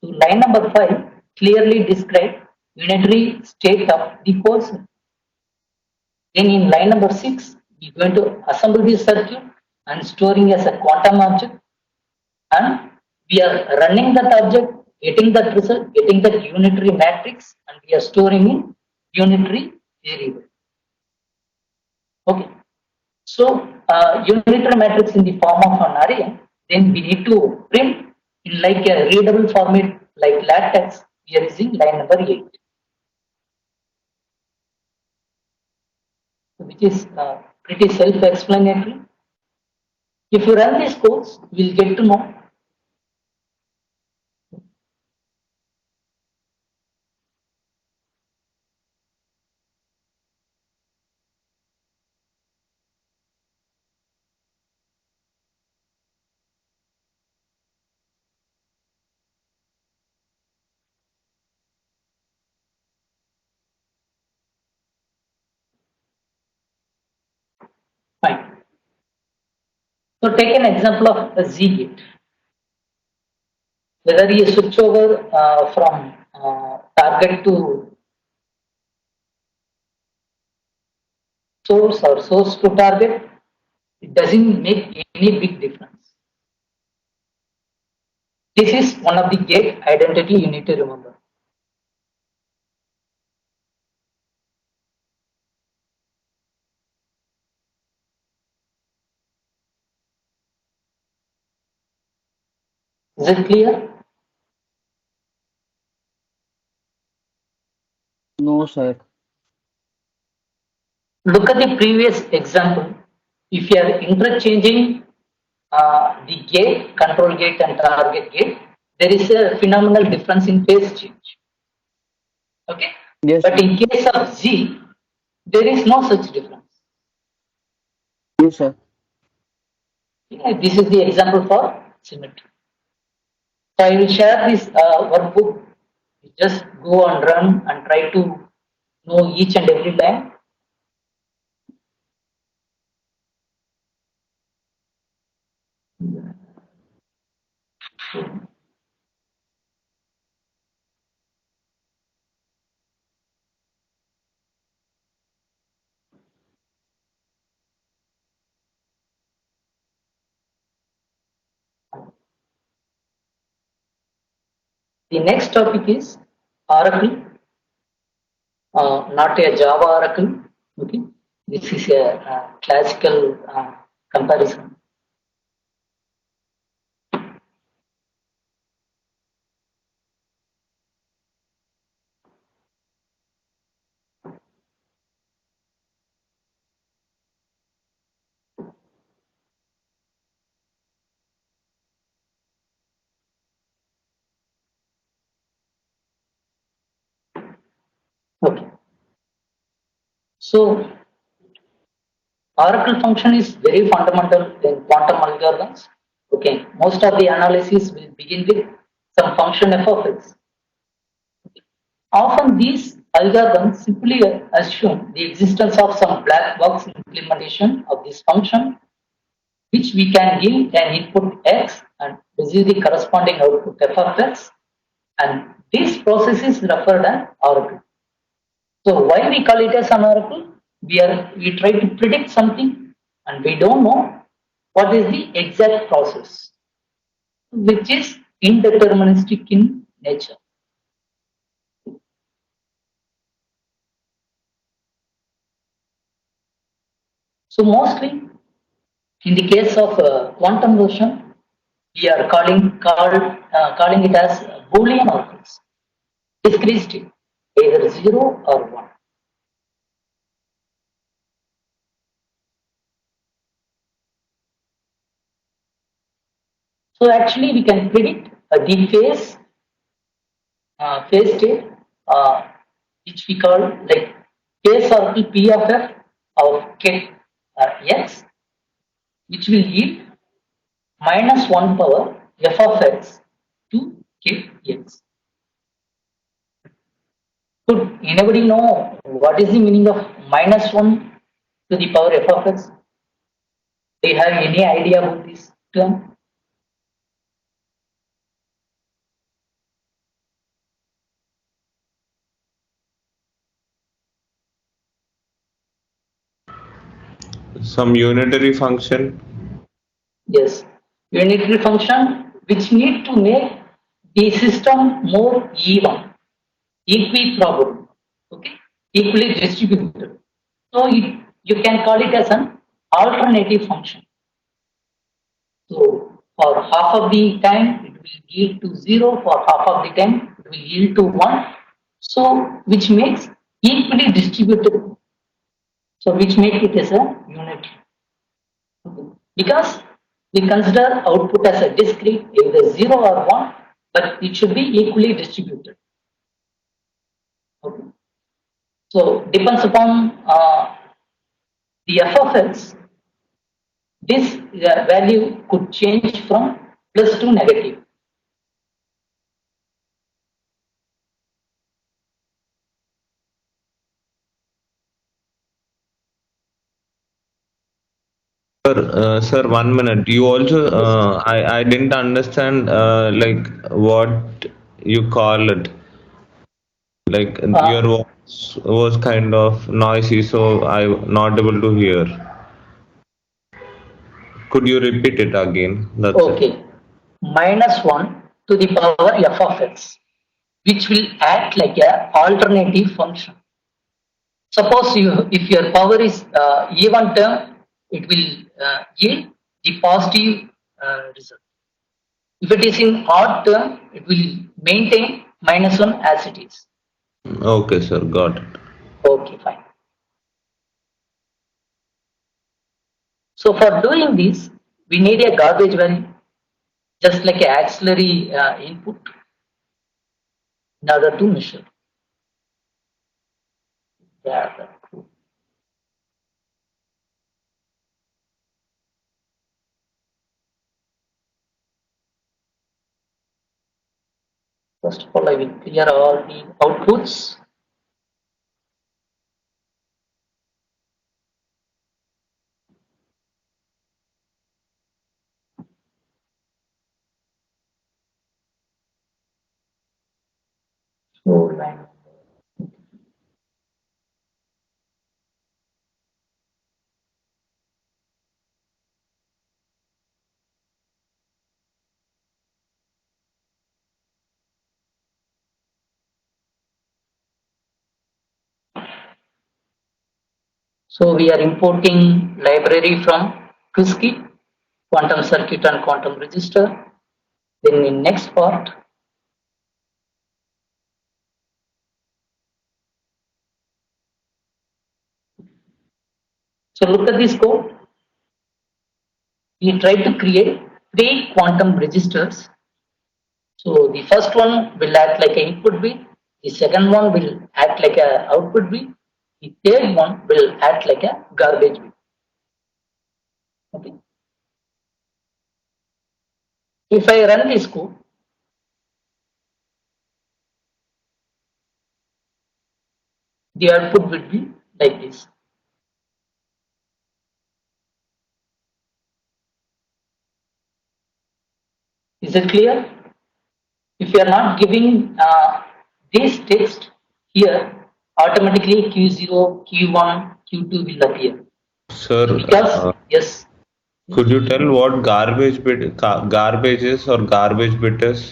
So line number 5 clearly describes unitary state of the whole circuit. Then in line number 6, we are going to assemble this circuit and storing as a quantum object, and we are running that object, getting that result, getting that unitary matrix, and we are storing in unitary variable. Okay. So unitary matrix in the form of an array, then we need to print in like a readable format like latex. We are using line number 8, which is pretty self-explanatory. If you run this course, you will get to know. Fine. So take an example of a Z gate. Whether you switch over from target to source or source to target, it doesn't make any big difference. This is one of the gate identity you need to remember. Is it clear? No, sir. Look at the previous example. If you are interchanging the gate, control gate and target gate, there is a phenomenal difference in phase change. Okay? Yes, But sir. in case of Z, there is no such difference. Yes, sir. Yeah, this is the example for symmetry. So I will share this workbook. You just go and run and try to know each and every line. The next topic is Oracle, not a Java Oracle. Okay, this is a classical comparison. Okay, so Oracle function is very fundamental in quantum algorithms. Okay, most of the analysis will begin with some function f of x. Often these algorithms simply assume the existence of some black box implementation of this function, which we can give an input x and receive the corresponding output f of x, and this process is referred as oracle. So why we call it as an oracle? We try to predict something and we don't know what is the exact process, which is indeterministic in nature. So mostly in the case of quantum motion, we are calling it as Boolean oracles, discrete state, either 0 or 1. So actually we can predict the phase state, which we call like phase oracle P of f of k x, which will yield minus 1 power f of x to k x. Could anybody know what is the meaning of minus 1 to the power f of x? Do you have any idea about this term? Some unitary function. Yes, unitary function which need to make the system more even, equiprobable, okay, equally distributed. So you can call it as an alternative function. So for half of the time it will yield to 0, for half of the time it will yield to 1. So which makes equally distributed. So which make it as a unit. Okay. Because we consider output as a discrete, either 0 or 1, but it should be equally distributed. Okay. So depends upon the f of x, this value could change from plus to negative. Sir, 1 minute. You also, I didn't understand, like what you call it. Like your voice was kind of noisy, so I'm not able to hear. Could you repeat it again? That's it. Okay. -1 to the power f of x, which will act like a alternative function. Suppose if your power is even term, it will yield the positive result. If it is in odd term, it will maintain -1 as it is. Okay, sir, got it. Okay, fine. So for doing this, we need a garbage value, just like an auxiliary input in order to measure. Yeah. First of all, I will clear all the outputs. So line. So we are importing library from Qkrishi, quantum circuit and quantum register. Then in next part, so look at this code. We try to create 3 quantum registers. So the first one will act like an input bit. The second one will act like an output bit. The third one will act like a garbage bit. Okay. If I run this code, the output will be like this. Is it clear? If you are not giving this text here, automatically Q0, Q1, Q2 will appear. Sir, Because, yes, could you tell what garbage is or garbage bit is?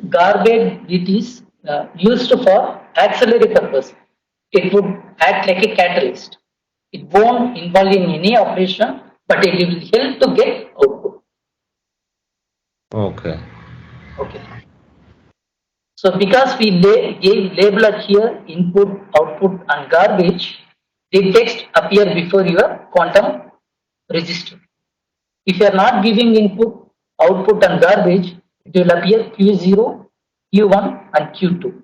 garbage bit is used for auxiliary purpose. It would act like a catalyst. It won't involve in any operation, but it will help to get output. Okay. Okay. So because we gave labeler here input, output and garbage, the text appear before your quantum register. If you are not giving input, output and garbage, it will appear Q0, Q1 and Q2.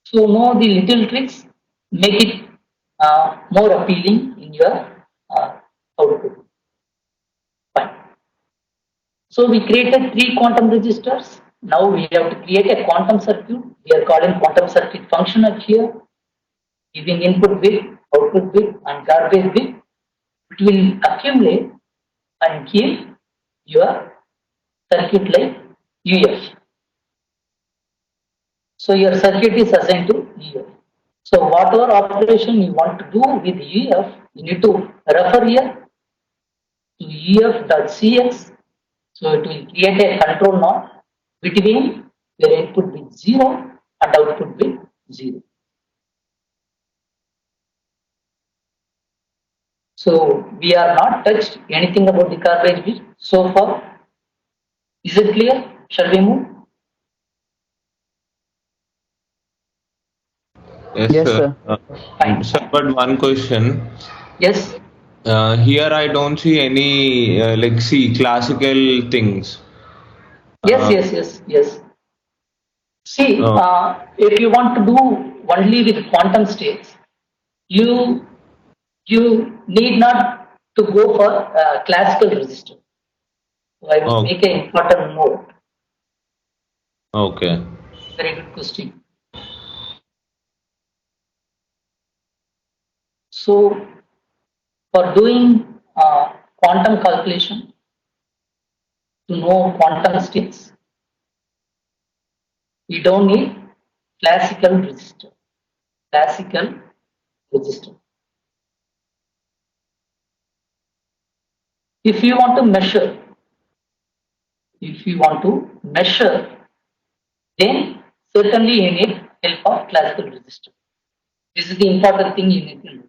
So know the little tricks, make it more appealing in your output. Fine. So we created 3 quantum registers. Now we have to create a quantum circuit. We are calling quantum circuit function up here, giving input bit, output bit, and garbage bit. It will accumulate and give your circuit like UF. So your circuit is assigned to UF. So whatever operation you want to do with UF, you need to refer here to UF.cx. So it will create a control node between your input bit 0 and output bit 0. So we are not touched anything about the garbage bit so far. Is it clear? Shall we move? Yes, Sir. sir. Fine. Sir, but one question. Yes. Here I don't see any classical things. Yes. See, Oh, if you want to do only with quantum states, you need not to go for classical resistor. So I will okay. make an important note. Okay. Very good question. So for doing quantum calculation, to know quantum states, we don't need classical resistor. classical register. If you want to measure, then certainly you need help of classical register. This is the important thing you need to know.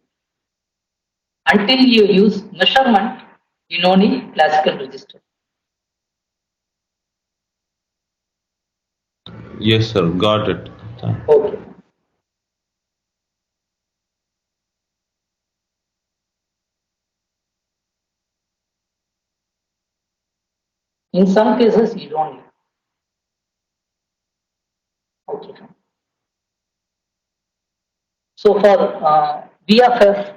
Until you use measurement, you don't need classical register. Yes, sir. Got it. Okay. In some cases, you don't need. Okay. So for BFF,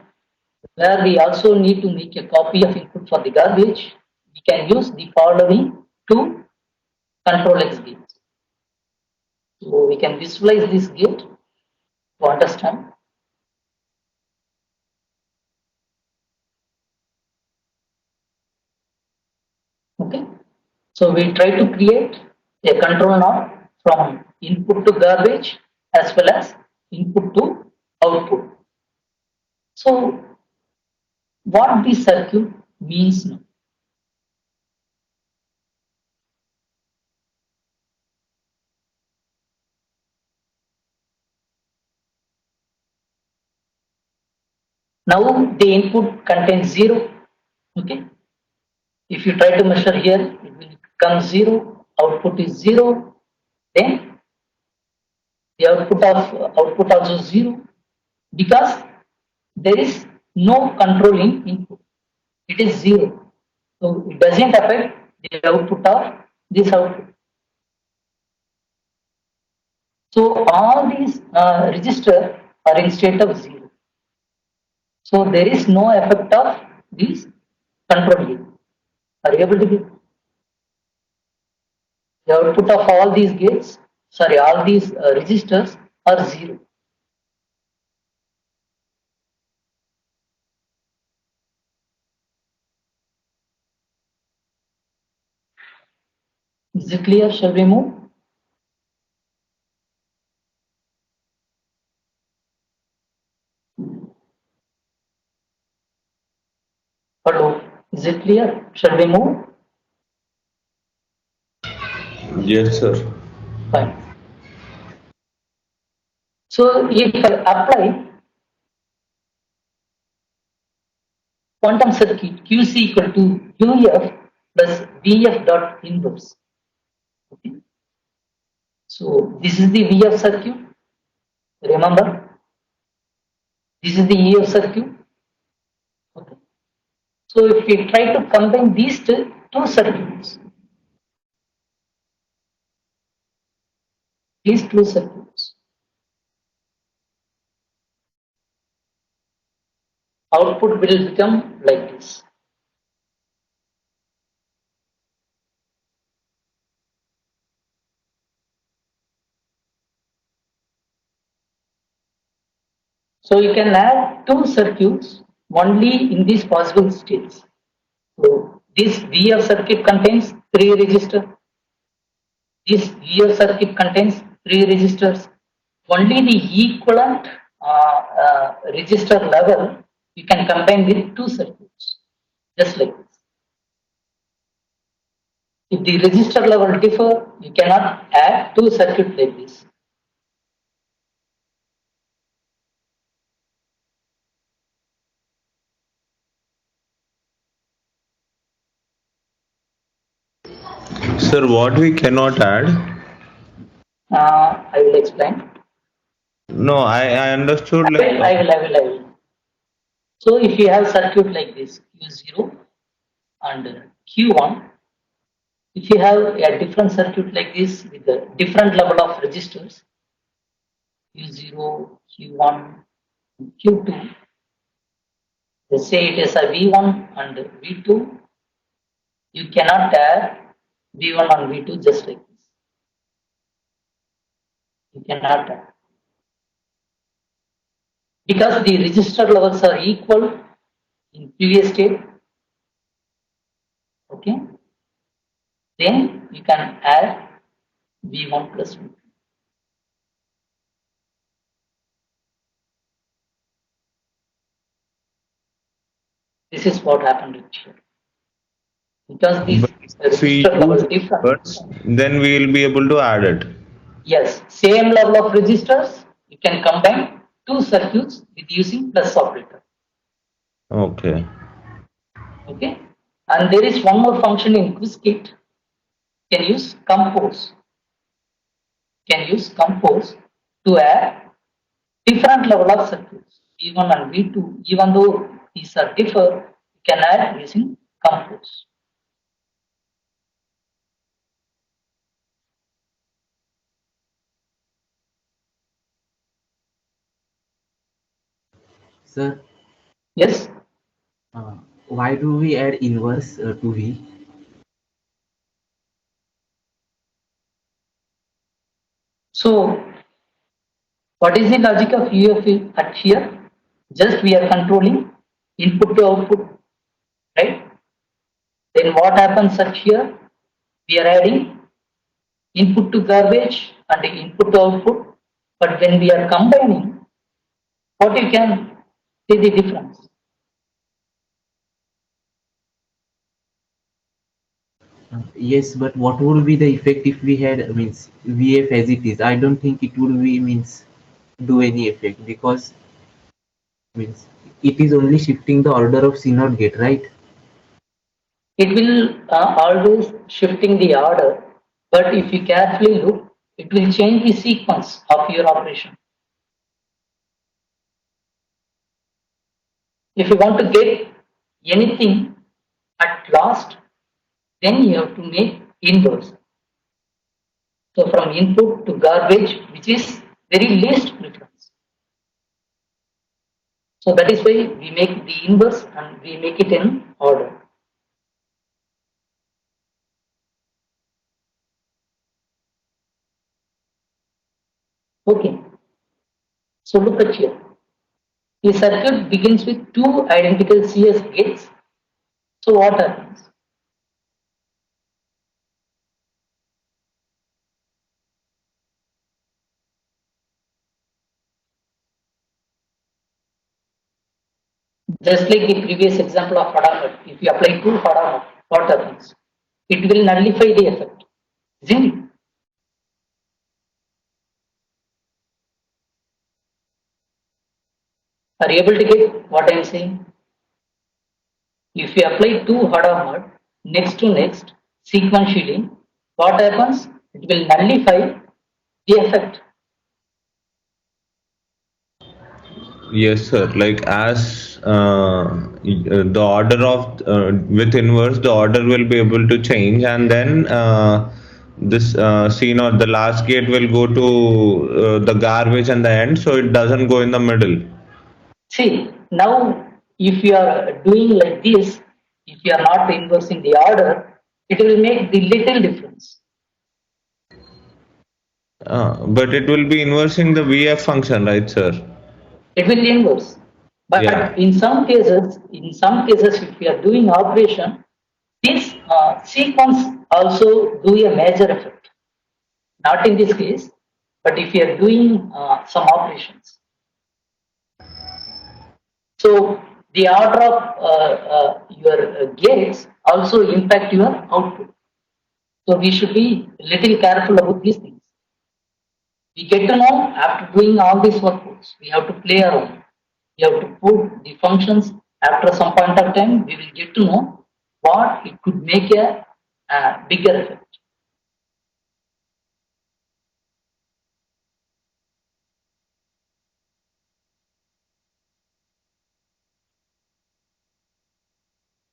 where we also need to make a copy of input for the garbage, we can use the following two control X gates. So we can visualize this gate to understand. Okay. So we try to create a control node from input to garbage as well as input to output. So what this circuit means now. Now the input contains 0. Okay. If you try to measure here, it will come 0. Output is 0. Then the output also 0 because there is no controlling input. It is 0. So it doesn't affect the output of this output. So all these registers are in state of 0. So there is no effect of these control gate. Are you able to get the output of all these gates? Sorry, all these registers are 0. Is it clear? Shall we move? Hello, is it clear? Shall we move? Yes, sir. Fine. So if I apply quantum circuit QC equal to QF plus VF dot inverse. Okay. So this is the VF circuit. Remember, this is the EF circuit. Okay. So if we try to combine these two circuits, output will become like this. So you can add two circuits only in these possible states. So this VF circuit contains 3 resistors. This VF circuit contains 3 resistors. Only the equivalent resistor level you can combine with 2 circuits, just like this. If the resistor level differ, you cannot add 2 circuits like this. Sir, what we cannot add? I will explain. No, I understood. I will. So if you have circuit like this, Q0 and Q1, if you have a different circuit like this with a different level of resistors, Q0, Q1, and Q2, let's say it is a V1 and V2, you cannot add V1 and V2 just like this. You cannot add. Because the resistor levels are equal in previous state, okay, then you can add V1 plus V2. This is what happened here. Because these But if we register level use different. inverse, then we will be able to add it. Yes, same level of registers, you can combine two circuits with using plus operator. Okay. Okay. And there is one more function in Qiskit. Can use compose. Can use compose to add different level of circuits, V1 and V2. Even though these are differ, you can add using compose. Sir, Yes. why do we add inverse to V? So what is the logic of UFE at here? Just we are controlling input to output, right? Then what happens at here? We are adding input to garbage and input to output. But when we are combining, what you can see the difference? Yes, but what would be the effect if we had means VF as it is? I don't think it would be means do any effect because means it is only shifting the order of CNOT gate, right? It will always shifting the order, but if you carefully look, it will change the sequence of your operation. If you want to get anything at last, then you have to make inverse. So from input to garbage, which is very least preference. So that is why we make the inverse and we make it in order. Okay. So look at here. The circuit begins with two identical CS gates. So what happens? Just like the previous example of Fadamot, if you apply two Fadamot, what happens? It will nullify the effect, isn't it? Are you able to get what I am saying? If you apply two Hadamot next to next sequentially, what happens? It will nullify the effect. Yes, sir. Like as the order of with inverse, the order will be able to change, and then this scene or the last gate will go to the garbage and the end, so it doesn't go in the middle. See, now if you are doing like this, if you are not inversing the order, it will make the little difference. But it will be inversing the VF function, right, sir? It will inverse. But Yeah. in some cases, if we are doing operation, this sequence also do a major effect. Not in this case, but if you are doing some operations. So the order of your gates also impact your output. So we should be little careful about these things. We get to know after doing all these workouts, we have to play around. We have to put the functions. After some point of time, we will get to know what it could make a bigger effect.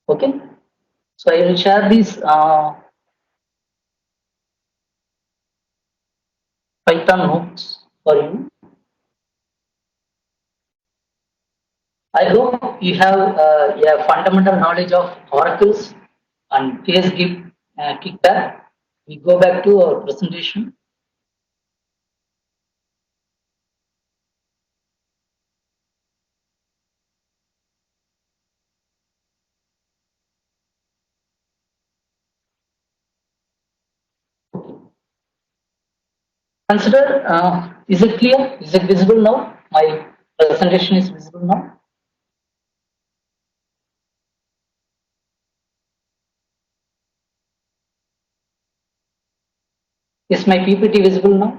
Okay, so I will share these Python notes for you. I hope you have a fundamental knowledge of oracles and case give kickback. We go back to our presentation. Consider, is it clear? Is it visible now? My presentation is visible now. Is my PPT visible now?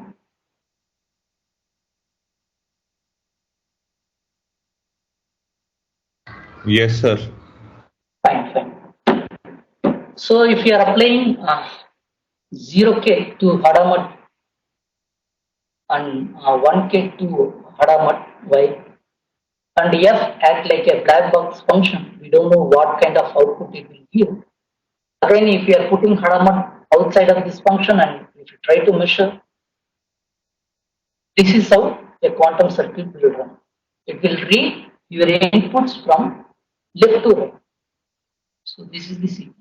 Yes, sir. Fine, fine. So if you are applying 0k to Hadamat and 1k to Hadamat Y, and F act like a black box function, we don't know what kind of output it will give. Again, if you are putting Hadamat outside of this function and if you try to measure, this is how a quantum circuit will run. It will read your inputs from left to right. So this is the sequence.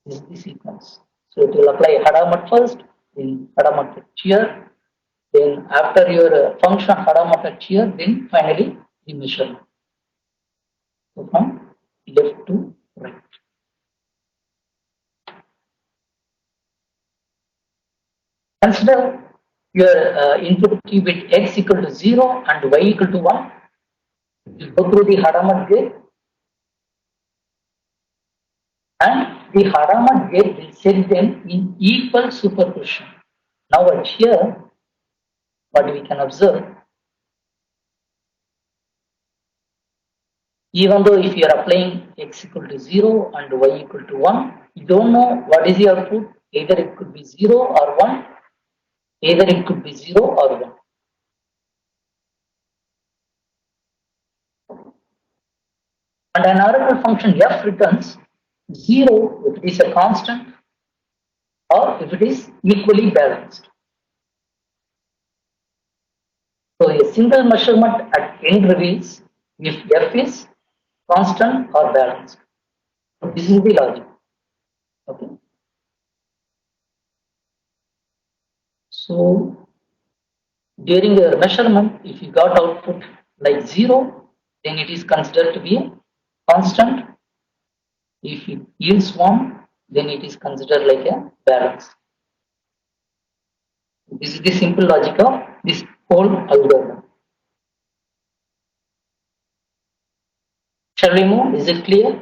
This is the sequence. So it will apply Hadamat first, then Hadamat here, then after your function Hadamat here, then finally the measurement. So from left to right. Consider your input key bit x equal to 0 and y equal to 1. You go through the Hadamat gate, and the Hadamat gate will set them in equal superposition. Now at here, what we can observe, even though if you are applying x equal to 0 and y equal to 1, you don't know what is the output. Either it could be 0 or 1, either it could be 0 or 1. And an oracular function f returns 0 if it is a constant or if it is equally balanced. So a single measurement at end reveals if f is constant or balanced. So this is the logic. Okay. So during your measurement, if you got output like 0, then it is considered to be a constant. If it yields 1, then it is considered like a balance. This is the simple logic of this whole algorithm. Shall we move? Is it clear?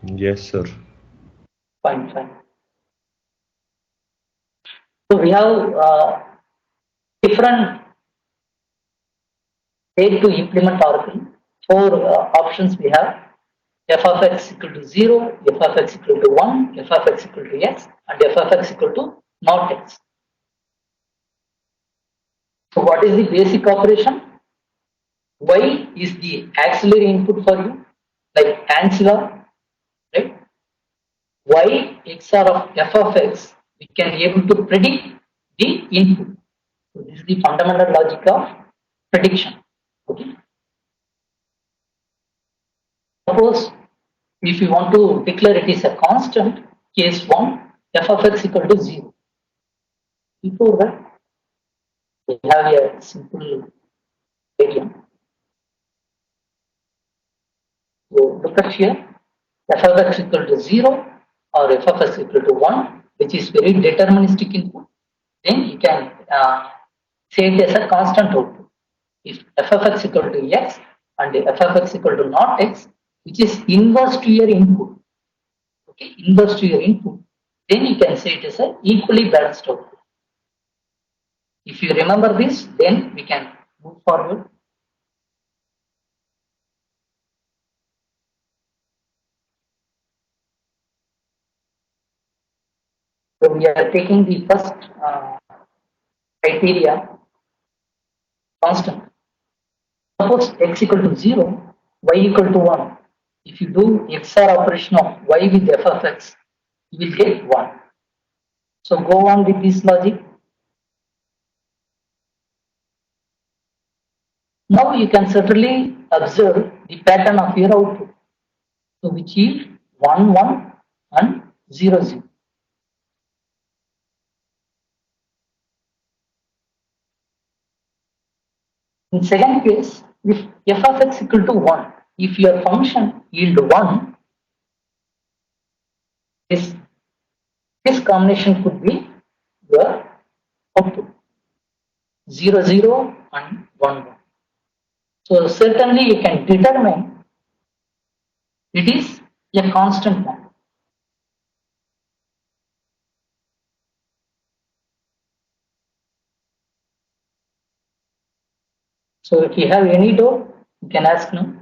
Yes, sir. Fine, fine. So we have different way to implement Oracle. 4 options we have: f of x equal to 0, f of x equal to 1, f of x equal to x, and f of x equal to not x. So what is the basic operation? Y is the auxiliary input for you, like ancilla, right? Y XOR of f of x, we can be able to predict the input. So this is the fundamental logic of prediction. Okay. Suppose if you want to declare it is a constant, case 1, f of x equal to 0. Before that, we have a simple idea. So look at here, f of x equal to 0 or f of x equal to 1, which is very deterministic input. Then you can say it as a constant output. If f of x equal to x and f of x equal to not x, which is inverse to your input, okay, inverse to your input, then you can say it as an equally balanced output. If you remember this, then we can move forward. So we are taking the first criteria constant. Suppose x equal to 0, y equal to 1. If you do XOR operation of y with f of x, you will get 1. So go on with this logic. Now you can certainly observe the pattern of your output. So which is 1, 1 and 0, 0. In second case, if f of x equal to 1, if your function yield 1, this combination could be your output. 0, 0 and 1 1. So certainly you can determine it is a constant one. So if you have any doubt, you can ask now.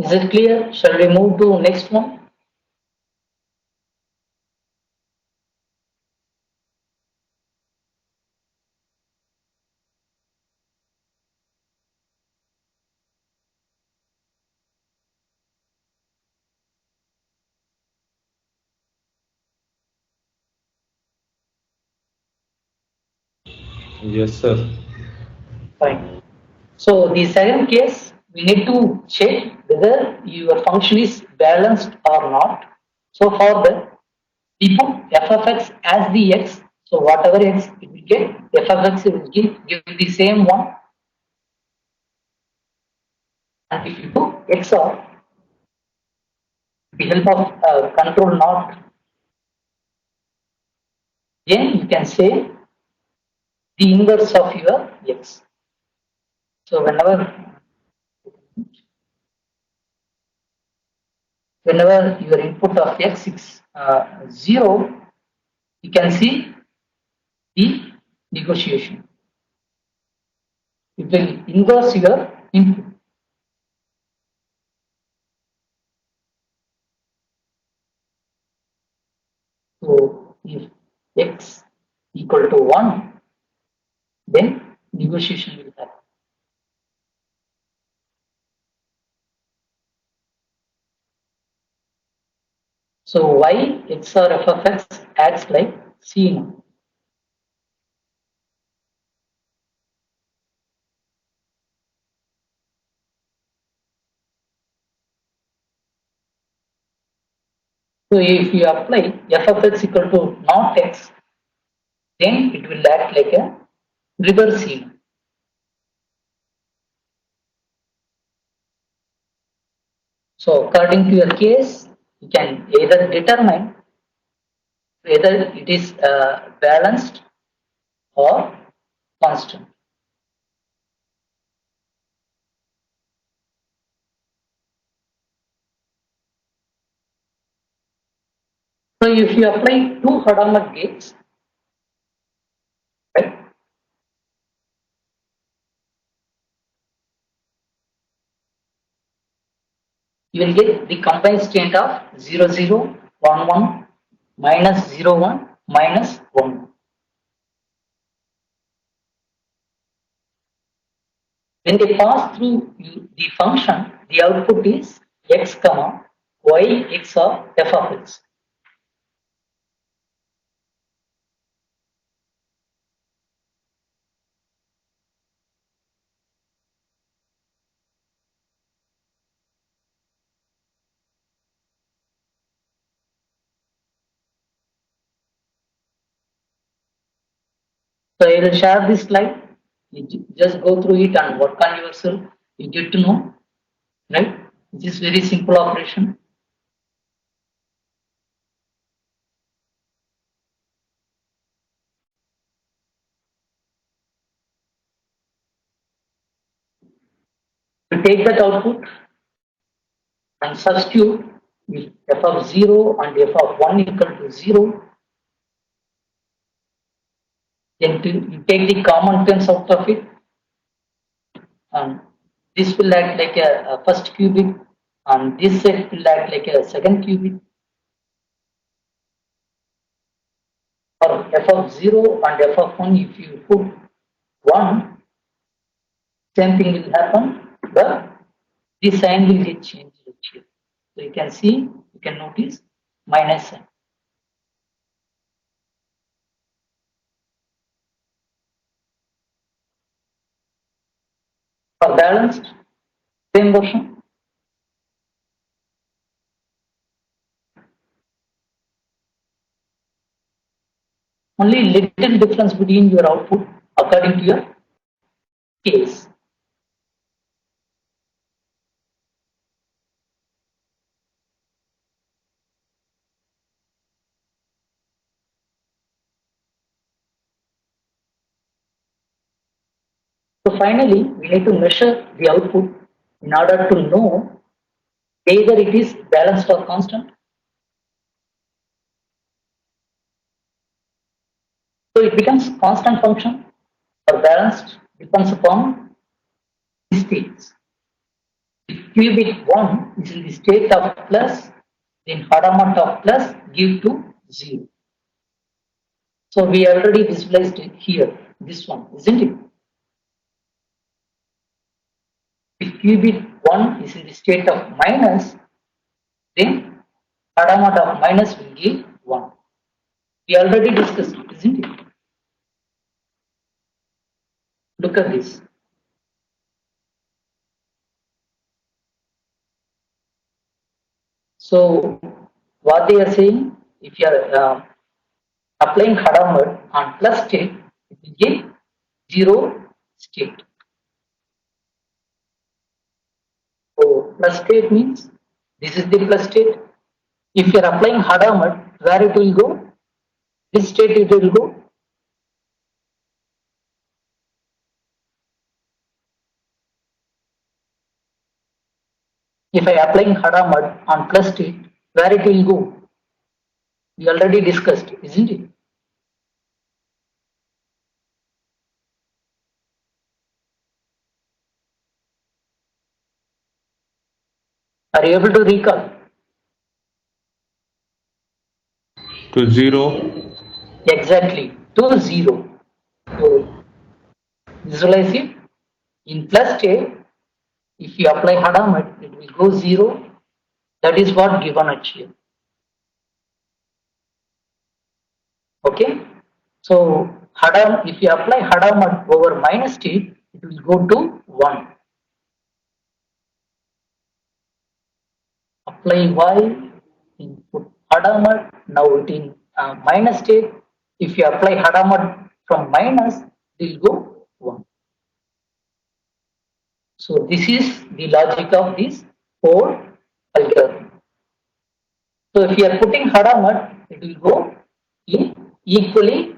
Is it clear? Shall we move to next one? Yes, sir. Fine. So the second case, we need to check whether your function is balanced or not. So for that, we put f of x as the x. So whatever x it will get, f of x will give the same one. And if you put x of with the help of control not, then you can say the inverse of your x. So whenever your input of x is 0, you can see the negotiation. It will inverse your input. So if x equal to 1, then negotiation will happen. So y x or f of x acts like C now. So if you apply f of x equal to not x, then it will act like a reverse C. So according to your case, you can either determine whether it is balanced or constant. So if you apply two Hadamard gates, right, you will get the combined state of 0 0 1 1 minus 0 1 minus 1. When they pass through the function, the output is x comma y x of f of x. So I will share this slide. You just go through it and work on yourself. You get to know, right? It is very simple operation. You take that output and substitute with f of 0 and f of 1 equal to 0. Then you take the common terms out of it, and this will act like a first qubit, and this set will act like a second qubit. For f of 0 and f of 1, if you put 1, same thing will happen, but the sign will get changed here. So you can see, you can notice minus sign. For balanced, same version. Only little difference between your output according to your case. So finally, we need to measure the output in order to know whether it is balanced or constant. So it becomes constant function or balanced depends upon the states. If qubit 1 is in the state of plus, then Hadamard of plus give to 0. So we already visualized it here, this one, isn't it? If qubit 1 is in the state of minus, then Hadamard of minus will give 1. We already discussed it, isn't it? Look at this. So what they are saying, if you are applying Hadamard on plus state, it will give 0 state. So plus state means this is the plus state. If you are applying Hadamard, where it will go? This state it will go. If I applying Hadamard on plus state, where it will go? We already discussed, isn't it? Are you able to recall? To 0. Exactly, to 0. So visualize it. In plus state, if you apply Hadamard, it will go 0. That is what given at here. Okay. So if you apply Hadamard over minus state, it will go to 1. Apply y, input Hadamard, now it in minus state. If you apply Hadamard from minus, it will go 1. So this is the logic of this whole algorithm. So if you are putting Hadamard, it will go in equally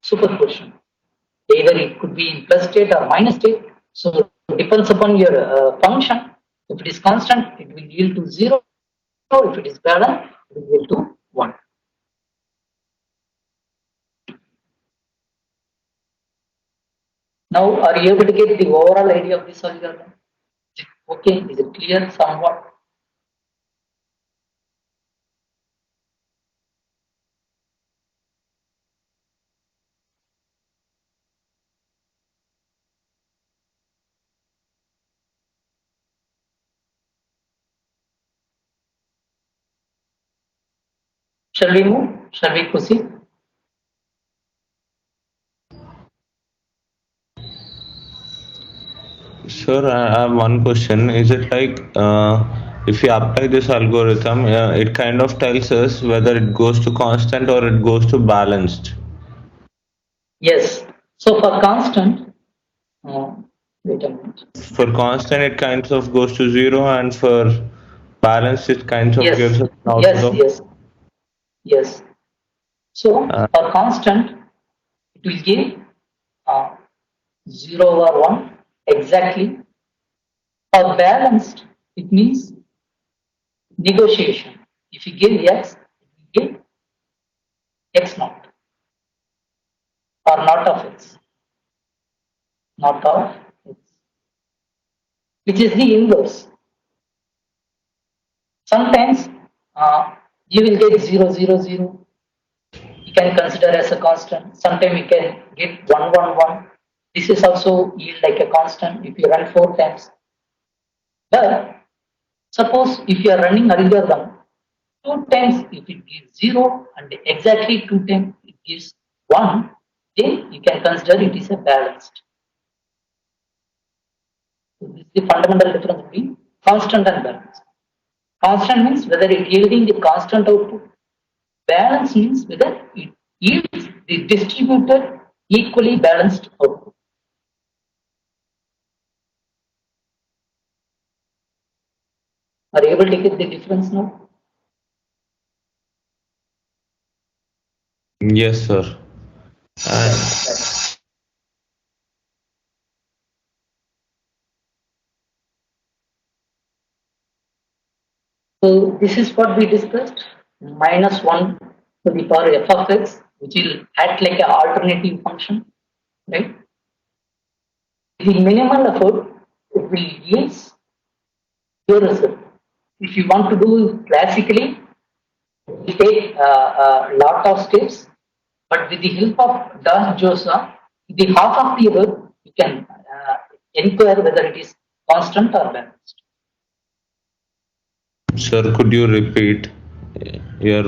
superposition. Either it could be in plus state or minus state. So it depends upon your function. If it is constant, it will yield to 0. If it is balanced, it will yield to 1. Now, are you able to get the overall idea of this algorithm? Is it okay? Is it clear somewhat? Shall we move? Shall we proceed? Sure, I have one question. Is it like if you apply this algorithm, it kind of tells us whether it goes to constant or it goes to balanced? Yes. So for constant, wait a minute. For constant, it kind of goes to 0, and for balanced, it kind of Yes. gives us an Yes. output. Yes. Yes. So for constant, it will give 0 or 1 exactly. For balanced, it means negotiation. If you give x, you give x naught or not of x, not of x, which is the inverse. Sometimes you will get 0, 0, 0. You can consider as a constant. Sometimes you can get 1, 1, 1. This is also yield like a constant if you run 4 times. But suppose if you are running algorithm 2 times, if it gives 0 and exactly 2 times it gives 1, then you can consider it is a balanced. So this is the fundamental difference between constant and balanced. Constant means whether it yielding the constant output Balance means whether it yields the distributed equally balanced output. Are you able to get the difference now? Yes, sir. And So this is what we discussed. Minus 1 to the power f of x, which will act like an alternative function, right? The minimal effort, it will yield your result. If you want to do classically, it take a lot of steps, but with the help of Das Josa, the half of the effort, you can inquire whether it is constant or balanced. sir, could you repeat your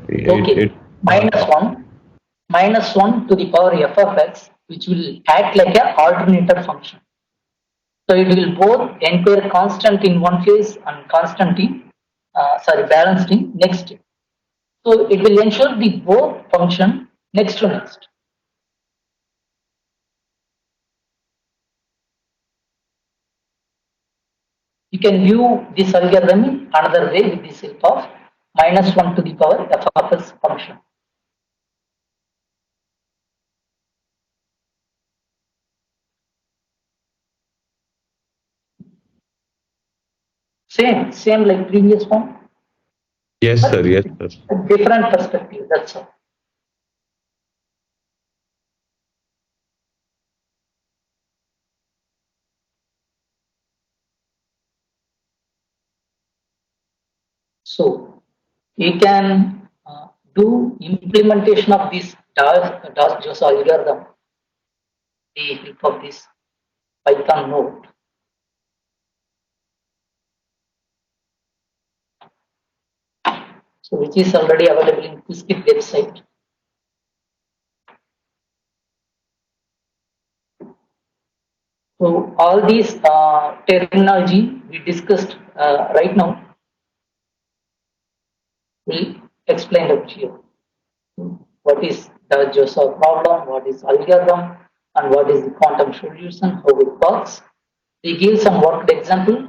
Okay, minus 1 to the power f of x, which will act like an alternator function. So it will both enter constant in one phase and constant in, balanced in next. So it will ensure the both function next to next. You can view this algorithm in another way with this help of minus 1 to the power f of x function. Same like previous one, yes, but sir. Yes, sir. a different perspective. That's all. So we can do implementation of this DOS algorithm with the help of this Python node. So which is already available in Qkrishi website. So all these terminology we discussed right now will explain up here. What is the Joseph problem, what is algorithm, and what is the quantum solution, how it works. They give some worked example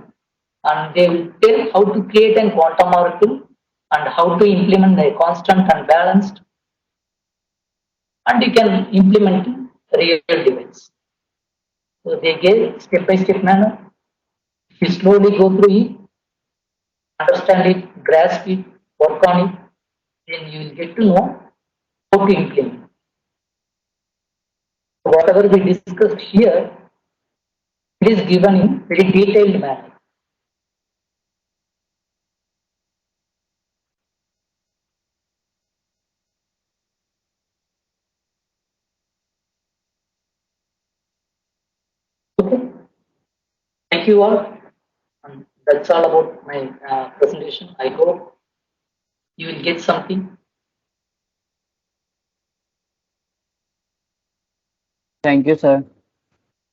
and they will tell how to create a quantum oracle and how to implement the constant and balanced, and you can implement in real device. So they gave step-by-step manner. If you slowly go through it, understand it, grasp it, work on it, then you will get to know how to implement. Whatever we discussed here, it is given in very detailed manner. Okay. Thank you all. And that's all about my presentation. I hope you will get something. Thank you, sir.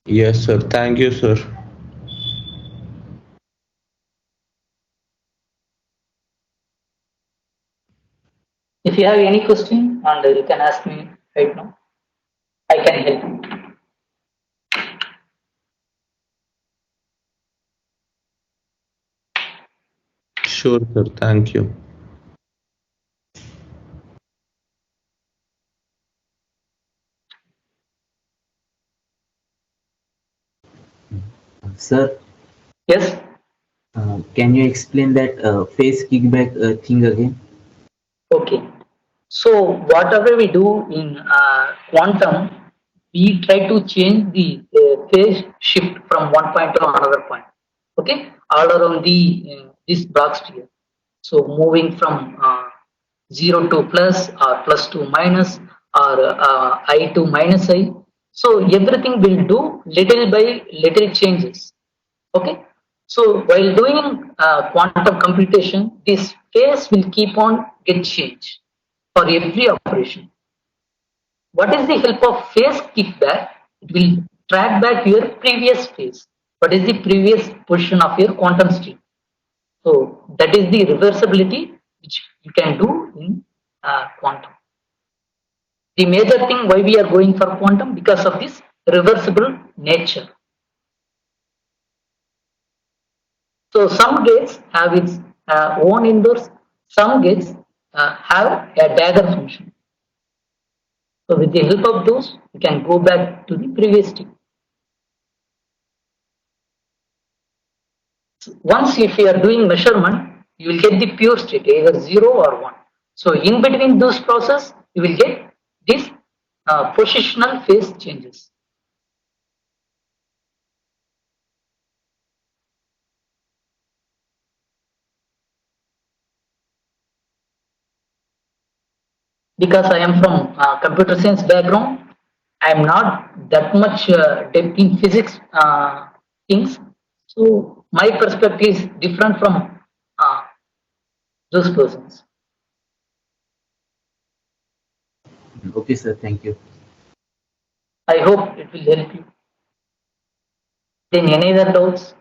Yes, sir. Thank you, sir. If you have any question, and you can ask me right now, I can help you. Sure, sir. Thank you. Sir, Yes. can you explain that phase kickback thing again? Okay. So whatever we do in quantum, we try to change the phase shift from one point to another point. Okay, all around the this box here. So moving from 0 to plus or plus to minus or I to minus I. So everything will do little by little changes. Okay. So while doing quantum computation, this phase will keep on get changed for every operation. What is the help of phase kickback? It will track back your previous phase. What is the previous position of your quantum state? So that is the reversibility which you can do in quantum. The major thing why we are going for quantum, because of this reversible nature. So some gates have its own inverse, some gates have a dagger function. So with the help of those, we can go back to the previous step. Once if you are doing measurement, you will get the pure state, either 0 or 1. So in between those process, you will get this positional phase changes. Because I am from computer science background, I am not that much depth in physics things. So my perspective is different from those persons. Okay, sir. Thank you. I hope it will help you. Then any other doubts?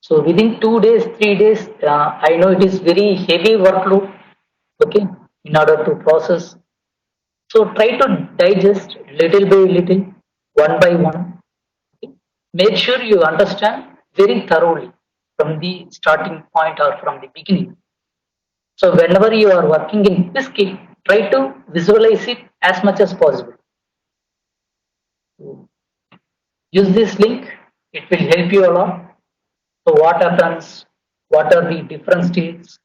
So within 2 days, 3 days, I know it is very heavy workload, okay, in order to process. So try to digest little by little, one by one. Okay. Make sure you understand very thoroughly from the starting point or from the beginning. So whenever you are working in this skill, try to visualize it as much as possible. Use this link, it will help you a lot. So what happens, what are the different states,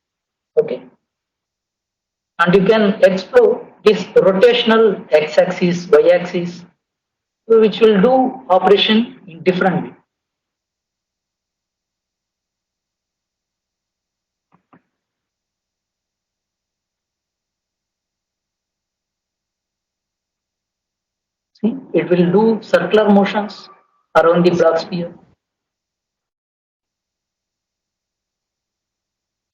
okay? And you can explore this rotational x-axis, y-axis, which will do operation in different way. See, it will do circular motions around the block sphere.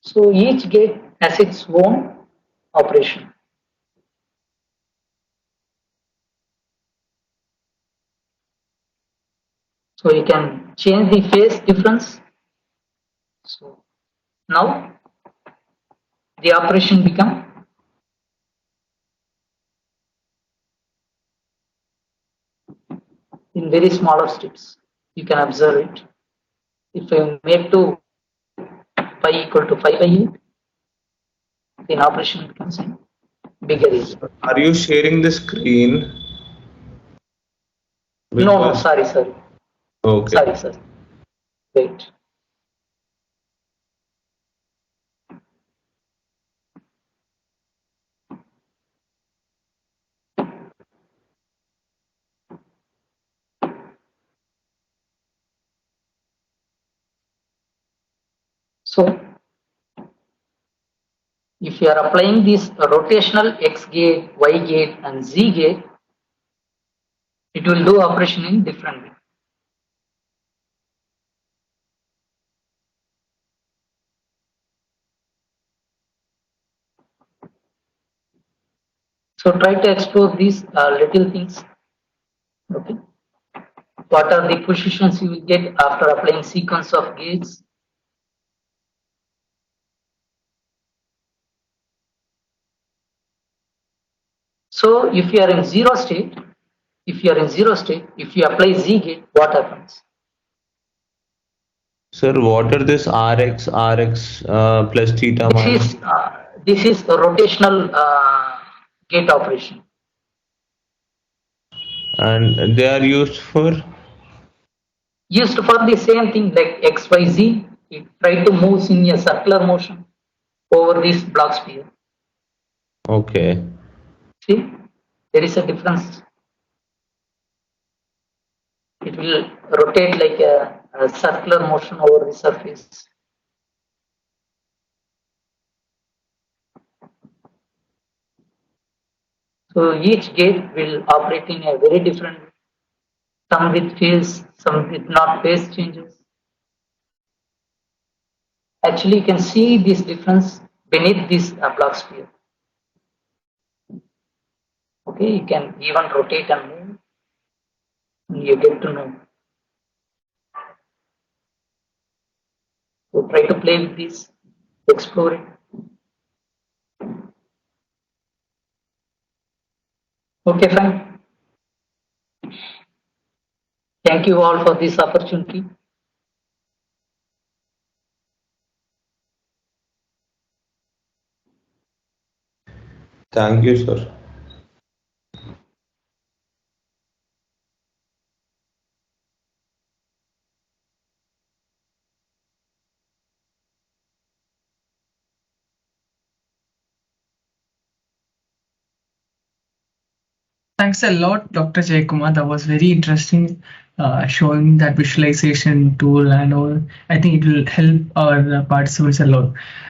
So each gate has its own operation. So you can change the phase difference. So now the operation become in very smaller steps. You can observe it. If I make to pi equal to 5 by 8, then operation becomes in bigger area. Are you sharing the screen? No, sorry. Okay. Sorry. Wait. So if you are applying this rotational X gate, Y gate and Z gate, it will do operation in different way. So try to explore these little things. Okay. What are the positions you will get after applying sequence of gates? So if you are in zero state, if you apply Z gate, what happens? Sir, what are this RX plus theta minus? This is a rotational gate operation. And they are used for? Used for the same thing like XYZ, it try to move in a circular motion over this block sphere. Okay. See, there is a difference. It will rotate like a circular motion over the surface. So each gate will operate in a very different way. Some with phase, some with not phase changes. Actually, you can see this difference beneath this block sphere. Okay, you can even rotate and move. And you get to know. So try to play with this, explore it. Okay, fine. Thank you all for this opportunity. Thank you, sir. Thanks a lot, Dr. Jayakumar. That was very interesting, showing that visualization tool and all. I think it will help our participants a lot.